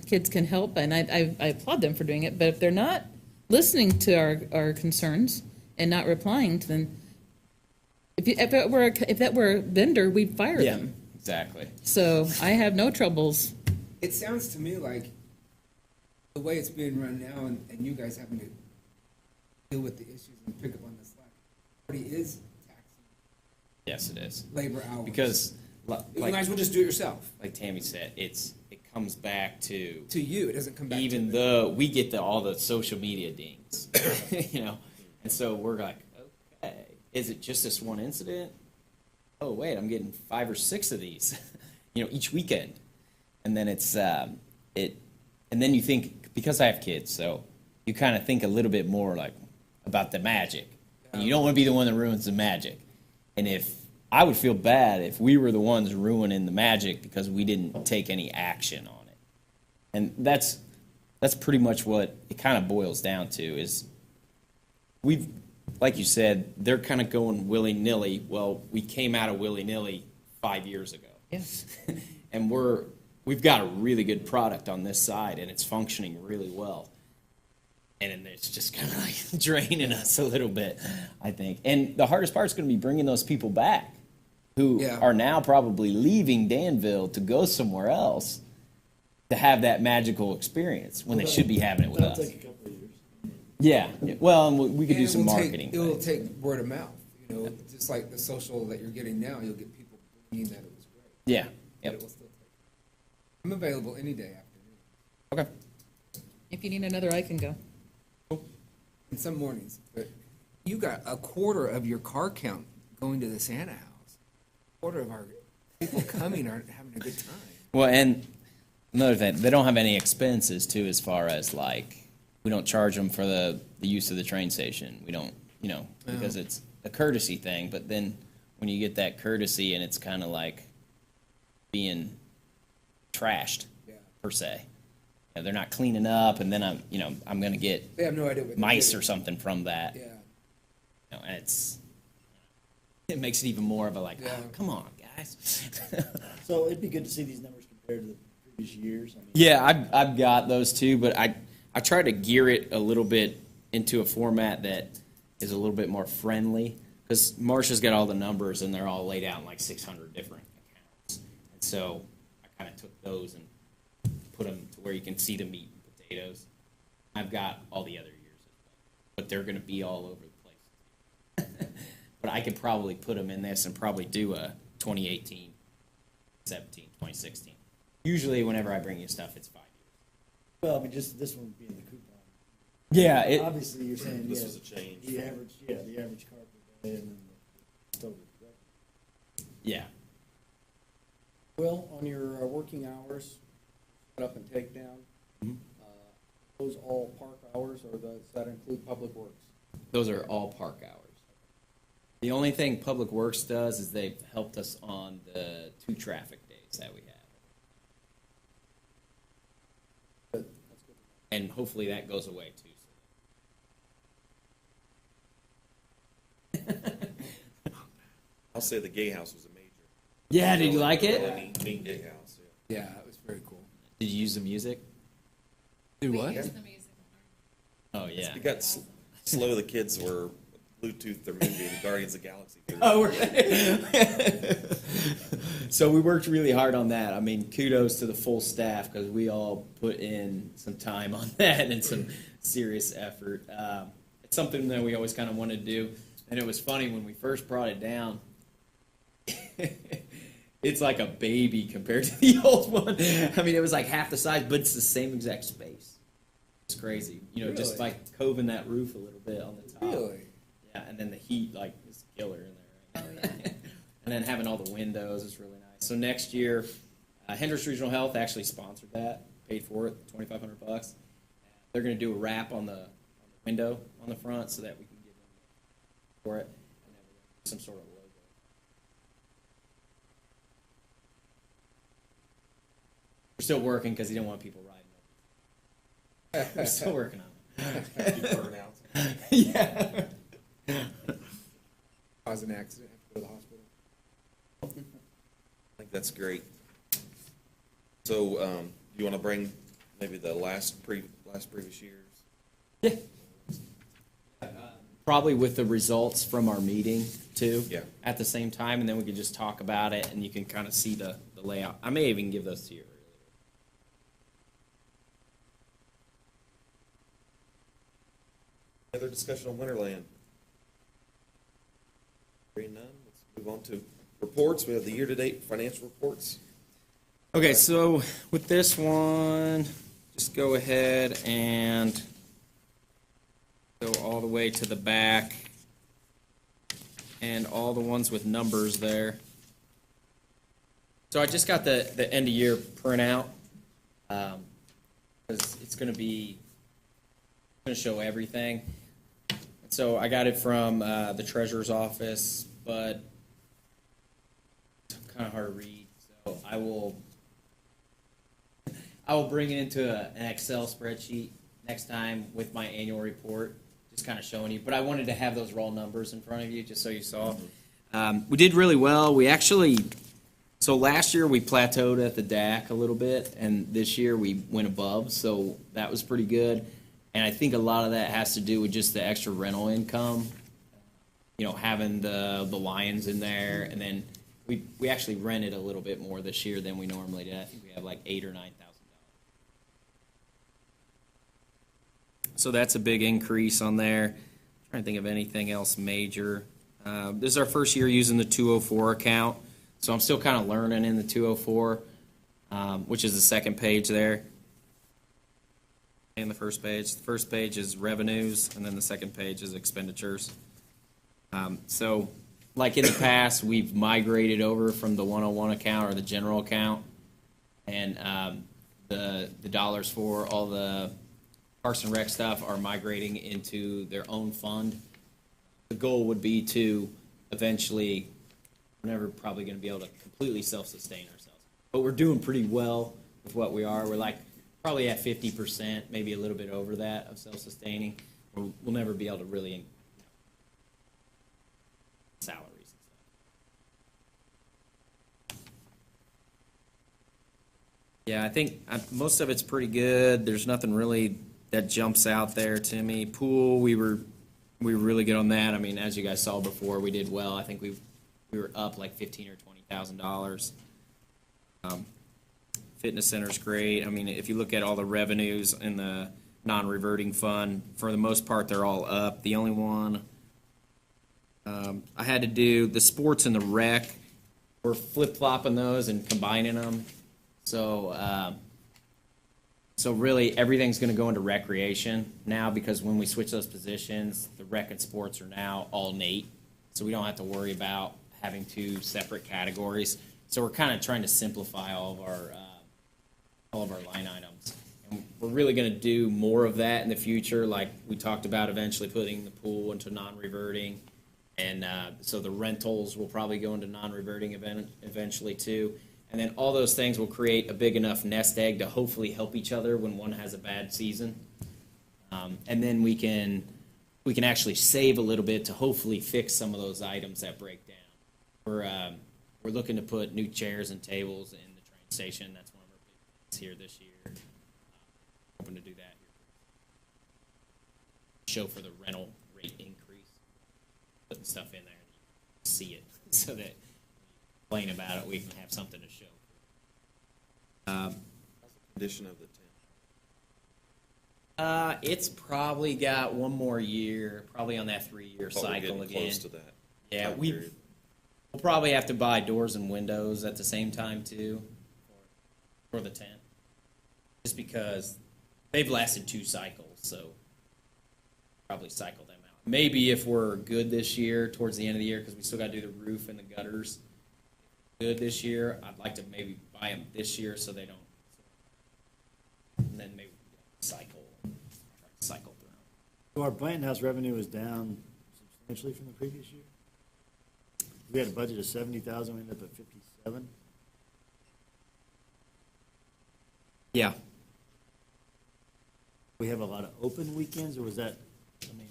Kids can help, and I applaud them for doing it. But if they're not listening to our concerns and not replying to them, if that were a vendor, we'd fire Yeah, them. exactly. So I have no troubles. It sounds to me like the way it's being run now, and you guys having to deal with the issues and pick up on the slack, already is taxing Yes, it is. labor hours. Because, you might as well just do it yourself. like Tammy said, it comes back to To you, it doesn't come back. even to though we get all the social media dings, you know, and so we're like, okay, is it just this one incident? Oh wait, I'm getting 5 or 6 of these, you know, each weekend, and then it's and then you think, because I have kids, so you kind of think a little bit more like about the magic, and you don't want to be the one that ruins the magic, and if I would feel bad if we were the ones ruining the magic because we didn't take any action on it. And that's pretty much what it kind of boils down to is we've, like you said, they're kind of going willy-nilly. Well, we came out of willy-nilly 5 years ago. Yes. And we've got a really good product on this side, and it's functioning really well. And then it's just kind of like draining us a little bit, I think. And the hardest part is going to be bringing those people back who Yeah. are now probably leaving Danville to go somewhere else. to have that magical experience when they should be having it with That'll us. take a couple of years. Yeah, well, and we could And do some it will take- marketing. It will things. take word of mouth, you know, just like the social that you're getting now, you'll get people believing that it was great. Yeah, But yep, it will still take. I'm available any day afternoon, okay. If you need another, I can go. and some mornings, but you got a quarter of your car count going to the Santa house. A quarter of our people coming aren't having a good time. Well, and another thing, they don't have any expenses too, as far as like, we don't charge them for the use of the train station. We don't, you know, because it's a courtesy thing, but then when you get that courtesy and it's kind of like being trashed, Yeah. per se. You know, they're not cleaning up, and then I'm gonna get They have no idea what they're mice getting. or something from that. Yeah. You know, and it makes it even more of a like, Yeah. oh, come on, guys. So it'd be good to see these numbers compared to the previous years. I mean, Yeah, I've got those too, but I try to gear it a little bit into a format that is a little bit more friendly, because Marcia's got all the numbers and they're all laid out in like 600 different accounts. And so I kind of took those and put them to where you can see the meat and potatoes. I've got all the other years as well, but they're going to be all over the place. But I could probably put them in this and probably do a 2018, 17, 2016. Usually whenever I bring you stuff, it's 5 years. well, I mean, just this one being the coupon. Yeah, Obviously, you're saying, This yeah, was a change. the average car per day and then the total. Right? yeah. Will, on your working hours, set up and take down, those all park hours, or does that include public works? Those are all park hours. The only thing Public Works does is they've helped us on the 2 traffic days that we have. Good, that's good. And hopefully that goes away too. I'll say the gay house was a major. Yeah, did you like it? Really neat gay house, yeah. Yeah, it was very cool. Did you use the music? Do We what? use the music. Oh, yeah. It got slow, the kids were Bluetooth their movie, the Guardians of the Galaxy. Oh, so we worked really hard on that. I mean, kudos to the full staff because we all put in some time on that and some serious effort. It's something that we always kind of wanted to do, and it was funny when we first brought it down. It's like a baby compared to the old one. I mean, it was like half the size, but it's the same exact space. It's crazy, you know, just Really? like coving that roof a little bit on the top. Really? Yeah, and then the heat like is killer in there. Right? And then having all the windows is really nice. So next year, Hendricks Regional Health actually sponsored that, paid for it, $2,500. They're going to do a wrap on the window on the front so that we can give them for it, and then we're going to do some sort of logo. We're still working because he didn't want people riding over. We're still working on it. You burn out. Yeah. Cause an accident, have to go to the hospital. I think that's great. So, you want to bring maybe the last previous years? Probably with the results from our meeting too. Yeah. At the same time, and then we could just talk about it, and you can kind of see the layout. I may even give those to you. Any other discussion on Winterland? Hearing none, let's move on to reports. We have the year-to-date financial reports. Okay, so with this one, just go ahead and go all the way to the back, and all the ones with numbers there. So I just got the end of year printout, because it's going to show everything. So I got it from the treasurer's office, but it's kind of hard to read. So I will bring it into an Excel spreadsheet next time with my annual report, just kind of showing you. But I wanted to have those raw numbers in front of you, just so you saw. We did really well. So last year we plateaued at the DAC a little bit, and this year we went above, so that was pretty good. And I think a lot of that has to do with just the extra rental income, you know, having the Lions in there, and then we actually rented a little bit more this year than we normally did. I think we have like $8,000 or $9,000 So that's a big increase on there. Trying to think of anything else major. This is our first year using the 204 account, so I'm still kind of learning in the 204, which is the second page there. And the first page. The first page is revenues, and then the second page is expenditures. So, like in the past, we've migrated over from the 101 account or the general account, and the dollars for all the Parks and Rec stuff are migrating into their own fund. The goal would be to eventually, we're never probably going to be able to completely self-sustain ourselves, but we're doing pretty well with what we are. We're like probably at 50%, maybe a little bit over that of self-sustaining. We'll never be able to really salaries and stuff. Yeah, I think most of it's pretty good. There's nothing really that jumps out there to me. Pool, we were really good on that. I mean, as you guys saw before, we did well. I think we were up like $15,000 or $20,000. Fitness center's great. I mean, if you look at all the revenues in the non-reverting fund, for the most part, they're all up. The only one I had to do the sports and the rec. We're flip-flopping those and combining them. So really, everything's going to go into recreation now because when we switch those positions, the rec and sports are now all Nate. So we don't have to worry about having two separate categories. So we're kind of trying to simplify all of our line items. And we're really going to do more of that in the future, like we talked about eventually putting the pool into non-reverting. And so the rentals will probably go into non-reverting eventually too. And then all those things will create a big enough nest egg to hopefully help each other when one has a bad season. And then we can actually save a little bit to hopefully fix some of those items that break down. We're looking to put new chairs and tables in the train station. That's one of our big things here this year. Hoping to do that here. Show for the rental rate increase. Putting stuff in there and you can see it so that complain about it, we can have something to show. Condition of the tent. It's probably got one more year, probably on that 3-year Thought we were cycle getting again. close to that. Yeah, time we'll period. probably have to buy doors and windows at the same time too for the tent, just because they've lasted 2 cycles, so probably cycle them out. Maybe if we're good this year, towards the end of the year, because we still got to do the roof and the gutters. Good this year, I'd like to maybe buy them this year so they don't. And then maybe cycle through them. So our Blanton House revenue is down substantially from the previous year? We had a budget of 70,000, we ended up at 57. Yeah. We have a lot of open weekends, or was that, I mean,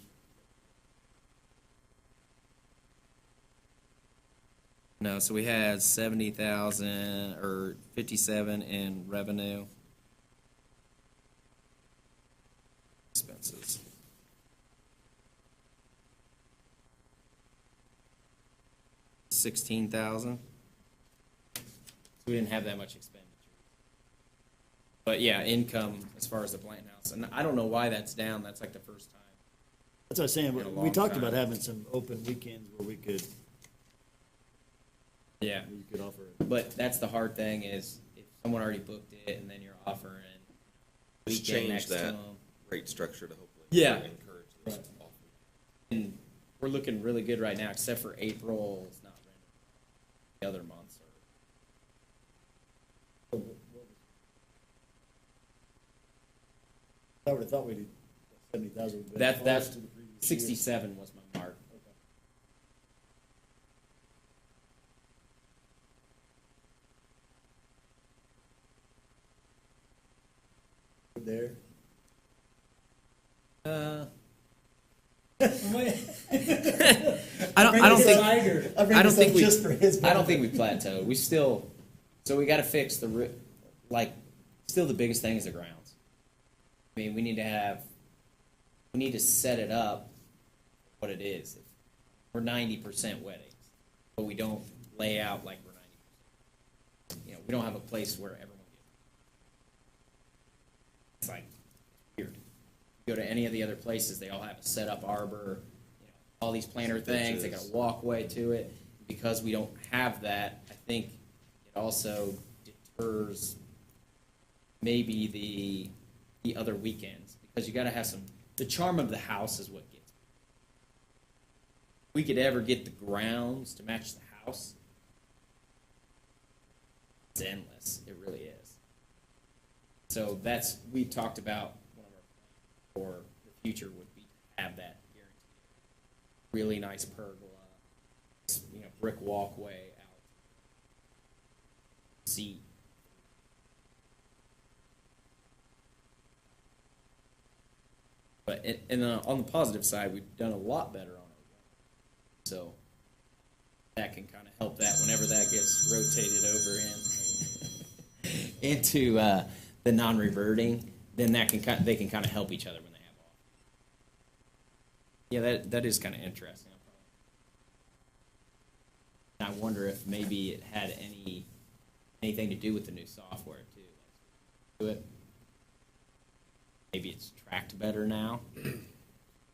No, so we had 70,000 or 57 in revenue. Expenses. $16,000. So we didn't have that much expenditure. But yeah, income as far as the Blanton House, and I don't know why that's down. That's like the first time. that's what I was saying, In a we long talked time. about having some open weekends where we could Yeah. offer it. But that's the hard thing is if someone already booked it and then you're offering Just weekend change next to that them. rate structure to hopefully Yeah. encourage this. And we're looking really good right now, except for April. It's not rented. The other months are. I would have thought we'd 70,000. That's 67 was my mark. There. I don't think. I don't think we. Just for his I don't think we plateaued. We still. So we got to fix the still the biggest thing is the grounds. I mean, we need to set it up what it is. We're 90% weddings, but we don't lay out like we're 90%. You know, we don't have a place where everyone gets. It's like weird. go to any of the other places, they all have a set-up arbor, you know, all these planter things, they got a Benches. walkway to it. Because we don't have that, I think it also deters maybe the other weekends, because you gotta have the charm of the house is what gets me. If we could ever get the grounds to match the house, it's endless, it really is. So we talked about one of our plans for the future would be to have that guaranteed. Really nice pergola, you know, brick walkway out, seat. But on the positive side, we've done a lot better on our run. So that can kind of help that whenever that gets rotated over into the non-reverting, then they can kind of help each other when they have off. Yeah, that is kind of interesting. I wonder if maybe it had anything to do with the new software too. Do it. Maybe it's tracked better now.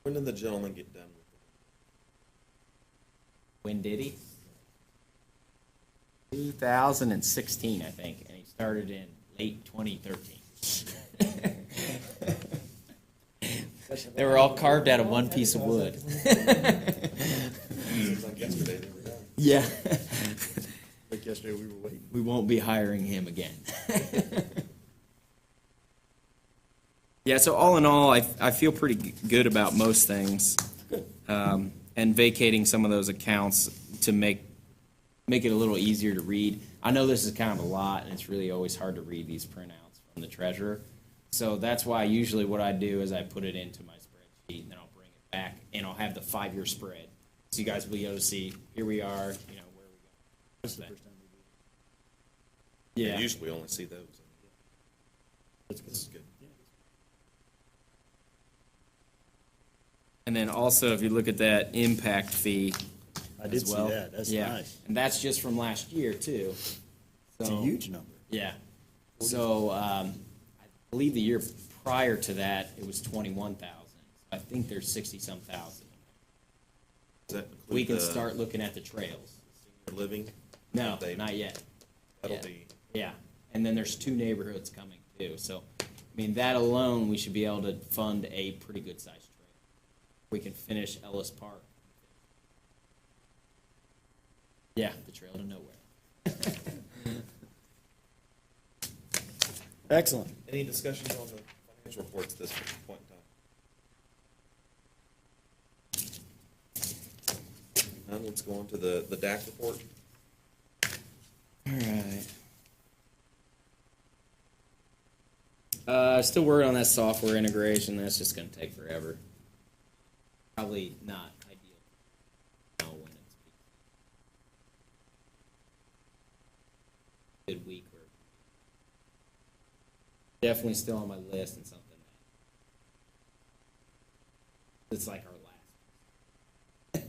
When did the gentleman get done with it? When did he? 2016, I think, and he started in late 2013. They were all carved out of one piece of wood. Seems like yesterday they were done. Yeah. Like yesterday, we were waiting. We won't be hiring him again. Yeah, so all in all, I feel pretty good about most things. And vacating some of those accounts to make it a little easier to read. I know this is kind of a lot, and it's really always hard to read these printouts from the treasurer. So that's why usually what I do is I put it into my spreadsheet, and then I'll bring it back, and I'll have the 5-year spread. So you guys will be able to see, here we are, you know, where we go. This is the first time we do it. Yeah. Usually we only see those. This is good. And then also, if you look at that impact fee I did as see well. that. That's yeah. nice. And that's just from last year, too. It's a huge number. Yeah. So I believe the year prior to that, it was 21,000. I think there's 60-some thousand. Does that include We can the start looking at the trails. senior living? No, They- not yet. That'll Yeah. be, Yeah. And then there's 2 neighborhoods coming, too. So, I mean, that alone, we should be able to fund a pretty good-sized trail. We can finish Ellis Park. Yeah, the trail to nowhere. Excellent. any discussions on the financial reports at this point in time? None, let's go on to the DAC report. All right. Still working on that software integration. That's just going to take forever. Probably not ideal. When it's a good week. Or definitely still on my list and something that it's like our last.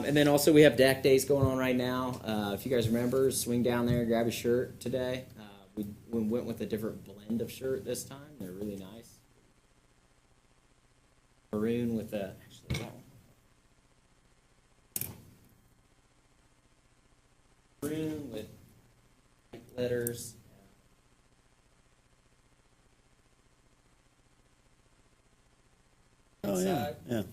And then also we have DAC days going on right now. If you guys remember, swing down there, grab a shirt today. We went with a different blend of shirt this time. They're really nice. Maroon with a actually that one. Maroon with white letters. Oh, yeah, Inside. yeah.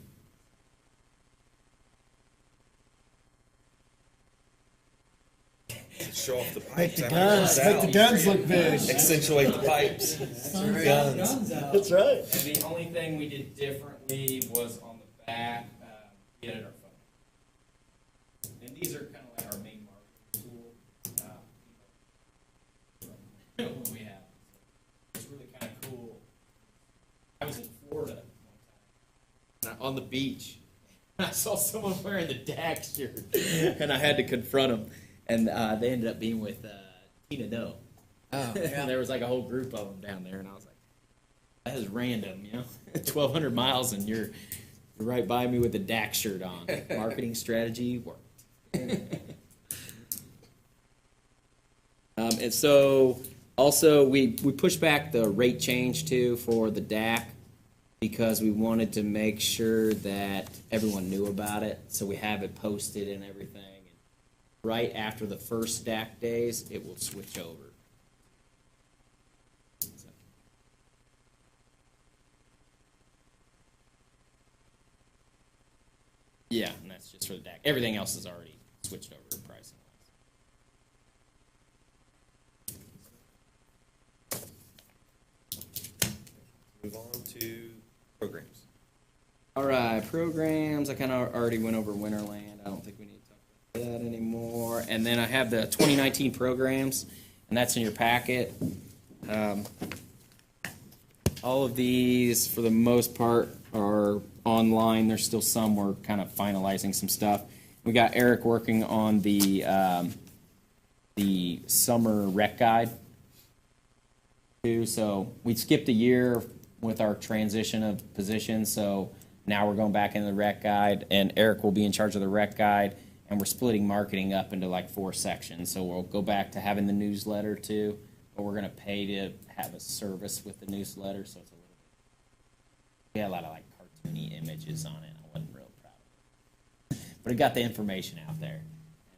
Show off the Make pipes. the after it guns, comes make the out. guns look big. Accentuate the pipes. Guns. That's right. And the only thing we did differently was on the back, we added our phone. And these are kind of like our main marketing tool. What we have. It's really kind of cool. I was in Florida one time, on the beach. I saw someone wearing the DAC shirt, and I had to confront them. And they ended up being with Tina Doe. Oh, And there was like a whole group of them down there, and I was like, that is random, 1,200 miles, and you're right by me with a DAC shirt on. Marketing strategy worked. And so Also, we pushed back the rate change too for the DAC because we wanted to make sure that everyone knew about it. So we have it posted and everything. And right after the first DAC days, it will switch over. So. Yeah, and that's just for the DAC. Everything else is already switched over to pricing. Move on to programs. All right, programs. I kind of already went over Winterland. I don't think we need to talk about that anymore. And then I have the 2019 programs, and that's in your packet. All of these, for the most part, are online. There's still some we're kind of finalizing some stuff. We got Eric working on the summer rec guide too. So we skipped a year with our transition of positions. So now we're going back into the rec guide, and Eric will be in charge of the rec guide, and we're splitting marketing up into like 4 sections. So we'll go back to having the newsletter too, but we're going to pay to have a service with the newsletter. So it's a little bit, we had a lot of like cartoony images on it. I wasn't real proud of it, but it got the information out there.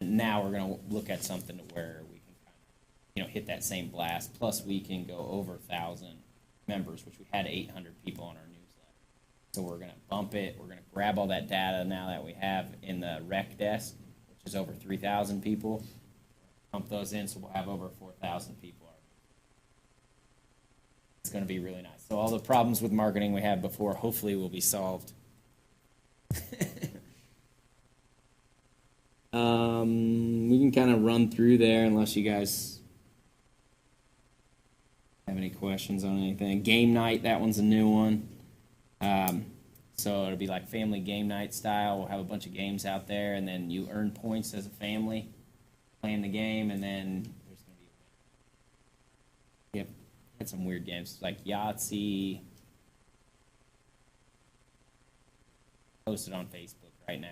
And now we're going to look at something to where we can kind of, hit that same blast. Plus we can go over 1,000 members, which we had 800 people on our newsletter. So we're going to bump it. We're going to grab all that data now that we have in the rec desk, which is over 3,000 people. Pump those in, so we'll have over 4,000 people. It's going to be really nice. So all the problems with marketing we had before hopefully will be solved. We can kind of run through there unless you guys have any questions on anything. Game night, that one's a new one. So it'll be like family game night style. We'll have a bunch of games out there, and then you earn points as a family playing the game, and then there's going to be had some weird games like Yahtzee. Posted on Facebook right now.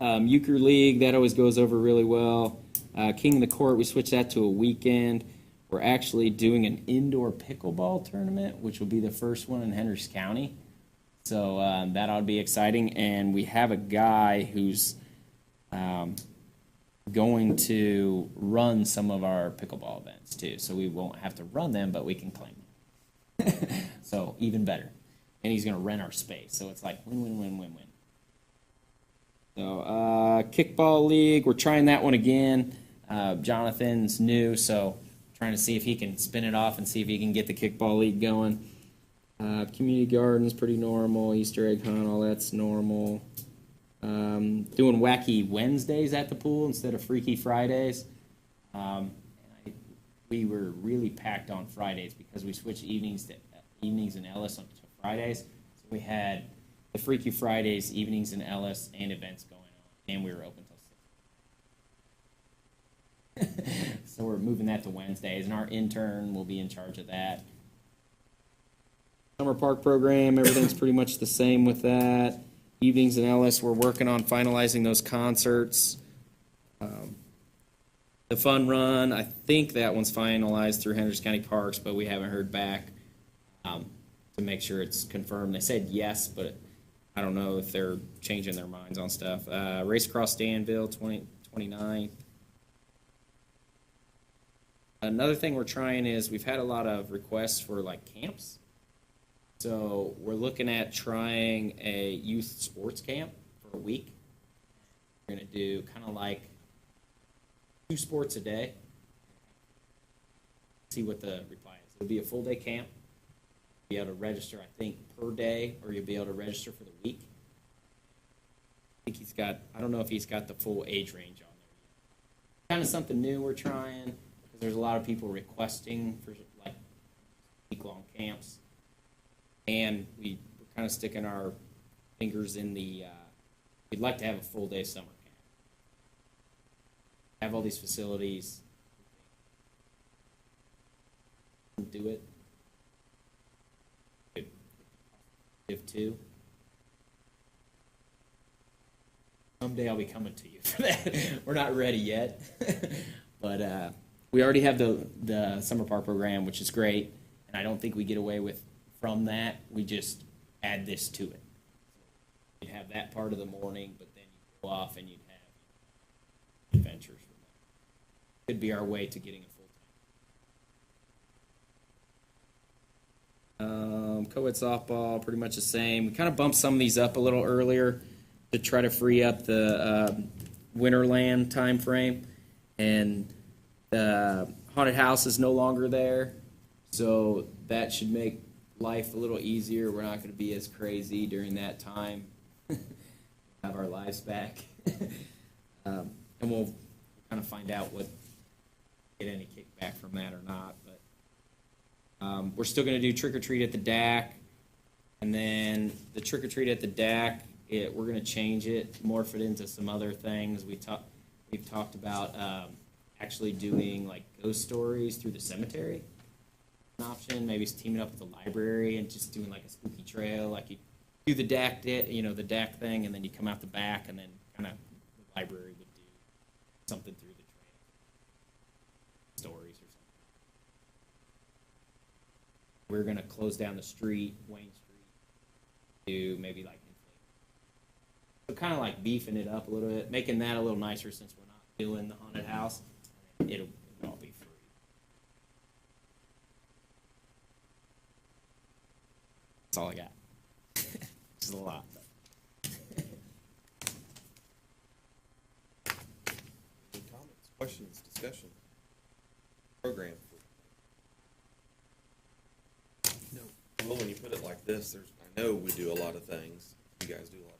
Euchre League, that always goes over really well. King of the Court, we switched that to a weekend. We're actually doing an indoor pickleball tournament, which will be the first one in Hendricks County. So that ought to be exciting. And we have a guy who's going to run some of our pickleball events too. So we won't have to run them, but we can claim them. So even better. And he's going to rent our space. So it's like win, win, win, win, win. So Kickball League, we're trying that one again. Jonathan's new, so trying to see if he can spin it off and see if he can get the Kickball League going. Community Garden's pretty normal. Easter egg hunt, all that's normal. Doing Wacky Wednesdays at the pool instead of Freaky Fridays. We were really packed on Fridays because we switched evenings in Ellis to Fridays. So we had the Freaky Fridays, evenings in Ellis, and events going on, and we were open till 6. So we're moving that to Wednesdays, and our intern will be in charge of that. Summer Park program, everything's pretty much the same with that. Evenings in Ellis, we're working on finalizing those concerts. The Fun Run, I think that one's finalized through Hendricks County Parks, but we haven't heard back to make sure it's confirmed. They said yes, but I don't know if they're changing their minds on stuff. Race Across Danville, 29th. Another thing we're trying is we've had a lot of requests for like camps. So we're looking at trying a youth sports camp for a week. We're going to do kind of like 2 sports a day. See what the reply is. It'll be a full day camp. Be able to register, I think, per day, or you'll be able to register for the week. I think I don't know if he's got the full age range on there yet. Kind of something new we're trying, because there's a lot of people requesting for like week-long camps. And we're kind of sticking our fingers in the, we'd like to have a full day summer camp. Have all these facilities. Do it. If 2. Someday I'll be coming to you for that. We're not ready yet, but we already have the summer park program, which is great, and I don't think we get away with from that. We just add this to it. You'd have that part of the morning, but then you go off and you'd have adventures from that. Could be our way to getting a full time. Co-ed softball, pretty much the same. We kind of bumped some of these up a little earlier to try to free up the Winterland time frame, and the haunted house is no longer there, so that should make life a little easier. We're not going to be as crazy during that time. Have our lives back, and we'll kind of find out what get any kickback from that or not. But we're still going to do trick or treat at the DAC, and then the trick or treat at the DAC. We're going to change it, morph it into some other things. We've talked about actually doing like ghost stories through the cemetery. An option, maybe it's teaming up with the library and just doing like a spooky trail, like you do the DAC, the DAC thing, and then you come out the back, and then kind of the library would do something through the trail, stories or something. We're going to close down the street, Wayne Street, to maybe like. So kind of like beefing it up a little bit, making that a little nicer since we're not doing the haunted house. It'll all be free. That's all I got. This is a lot. Any comments, questions, discussion? Program. No. Well, when you put it like this, I know we do a lot of things. You guys do a lot of things.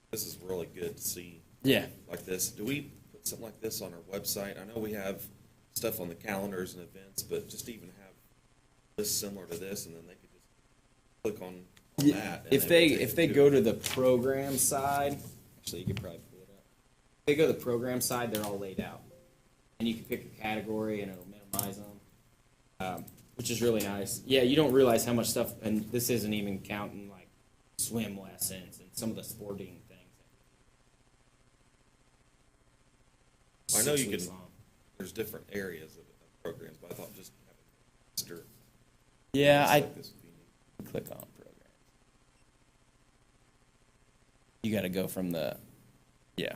This is really good to see. Yeah. Like this. Do we put something like this on our website? I know we have stuff on the calendars and events, but just even have this similar to this, and then they could just click on that. And If they go to the program side, actually you could probably pull it up. If they go to the program side, they're all laid out, and you can pick a category and it'll minimize them, which is really nice. Yeah, you don't realize how much stuff, and this isn't even counting like swim lessons and some of the sporting things. I know 6 you weeks can. long. There's different areas of programs, but I thought just having master. Yeah, like this would be neat. click on programs. You got to go from yeah.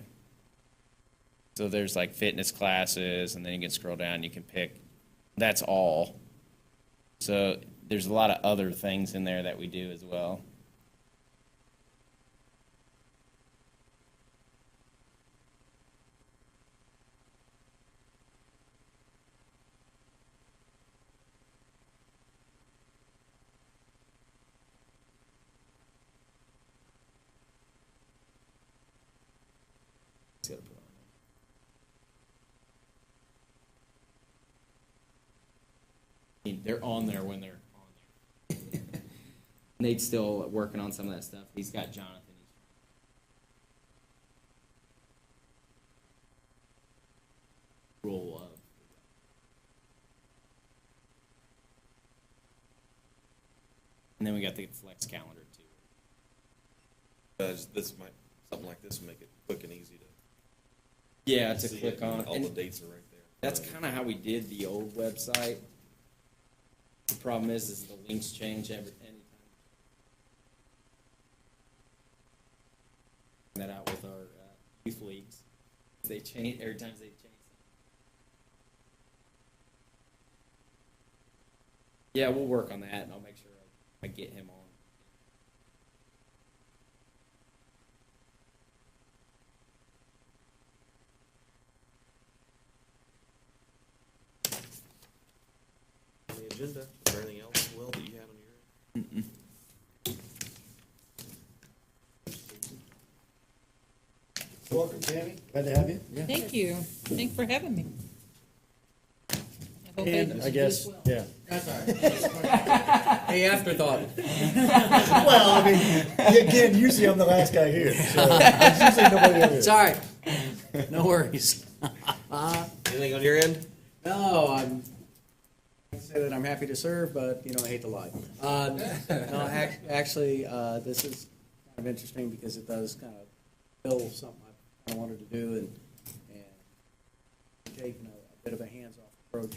So there's like fitness classes, and then you can scroll down. You can pick. That's all. So there's a lot of other things in there that we do as well. It's gotta put on there. I mean, they're on there when they're on there. Nate's still working on some of that stuff. He's got Jonathan. Rule of. And then we got the flex calendar too. This might something like this would make it quick and easy to. Yeah, to see click it. on. All And the dates are right there. that's kind of how we did the old website. The problem is the links change anytime. That out with our youth leagues. They change every time they change something. Yeah, we'll work on that, and I'll make sure I get him on. On the agenda, is there anything else, Will, that you had on your? Welcome, Tammy. Glad to have you. Thank you. Thanks for having me. I hope And I guess, yeah. Hey, afterthought. Well, I mean, again, usually I'm the last guy here, so there's usually nobody over It's here. all right. No worries. Anything on your end? No, I say that I'm happy to serve, but, I hate to lie. No, actually, this is kind of interesting because it does kind of fill something I've I wanted to do, and taking a bit of a hands-off approach,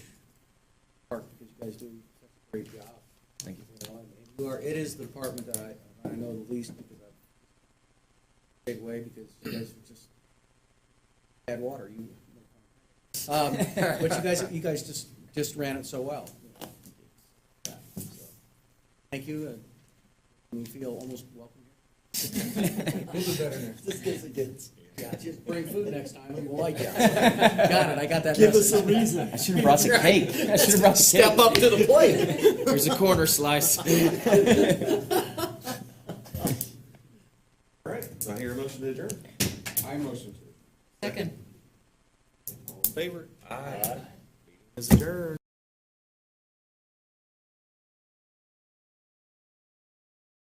part because you guys do such a great job. Thank you. You know, and you are, it is the department that I know the least because I've big way because you guys are just bad water. But you guys just ran it so well. Yeah, so, thank you, and we feel almost welcome here. We'll do better next. Just gets it gets. Yeah, just bring food next time and we'll like it. Got it, I got that Give us a message. reason. I should have brought some cake. I should have brought some cake. Step up to the plate. There's a corner slice. All right, do I hear a motion to adjourn? I motion to. Second. All in favor? Aye. Meeting is adjourned.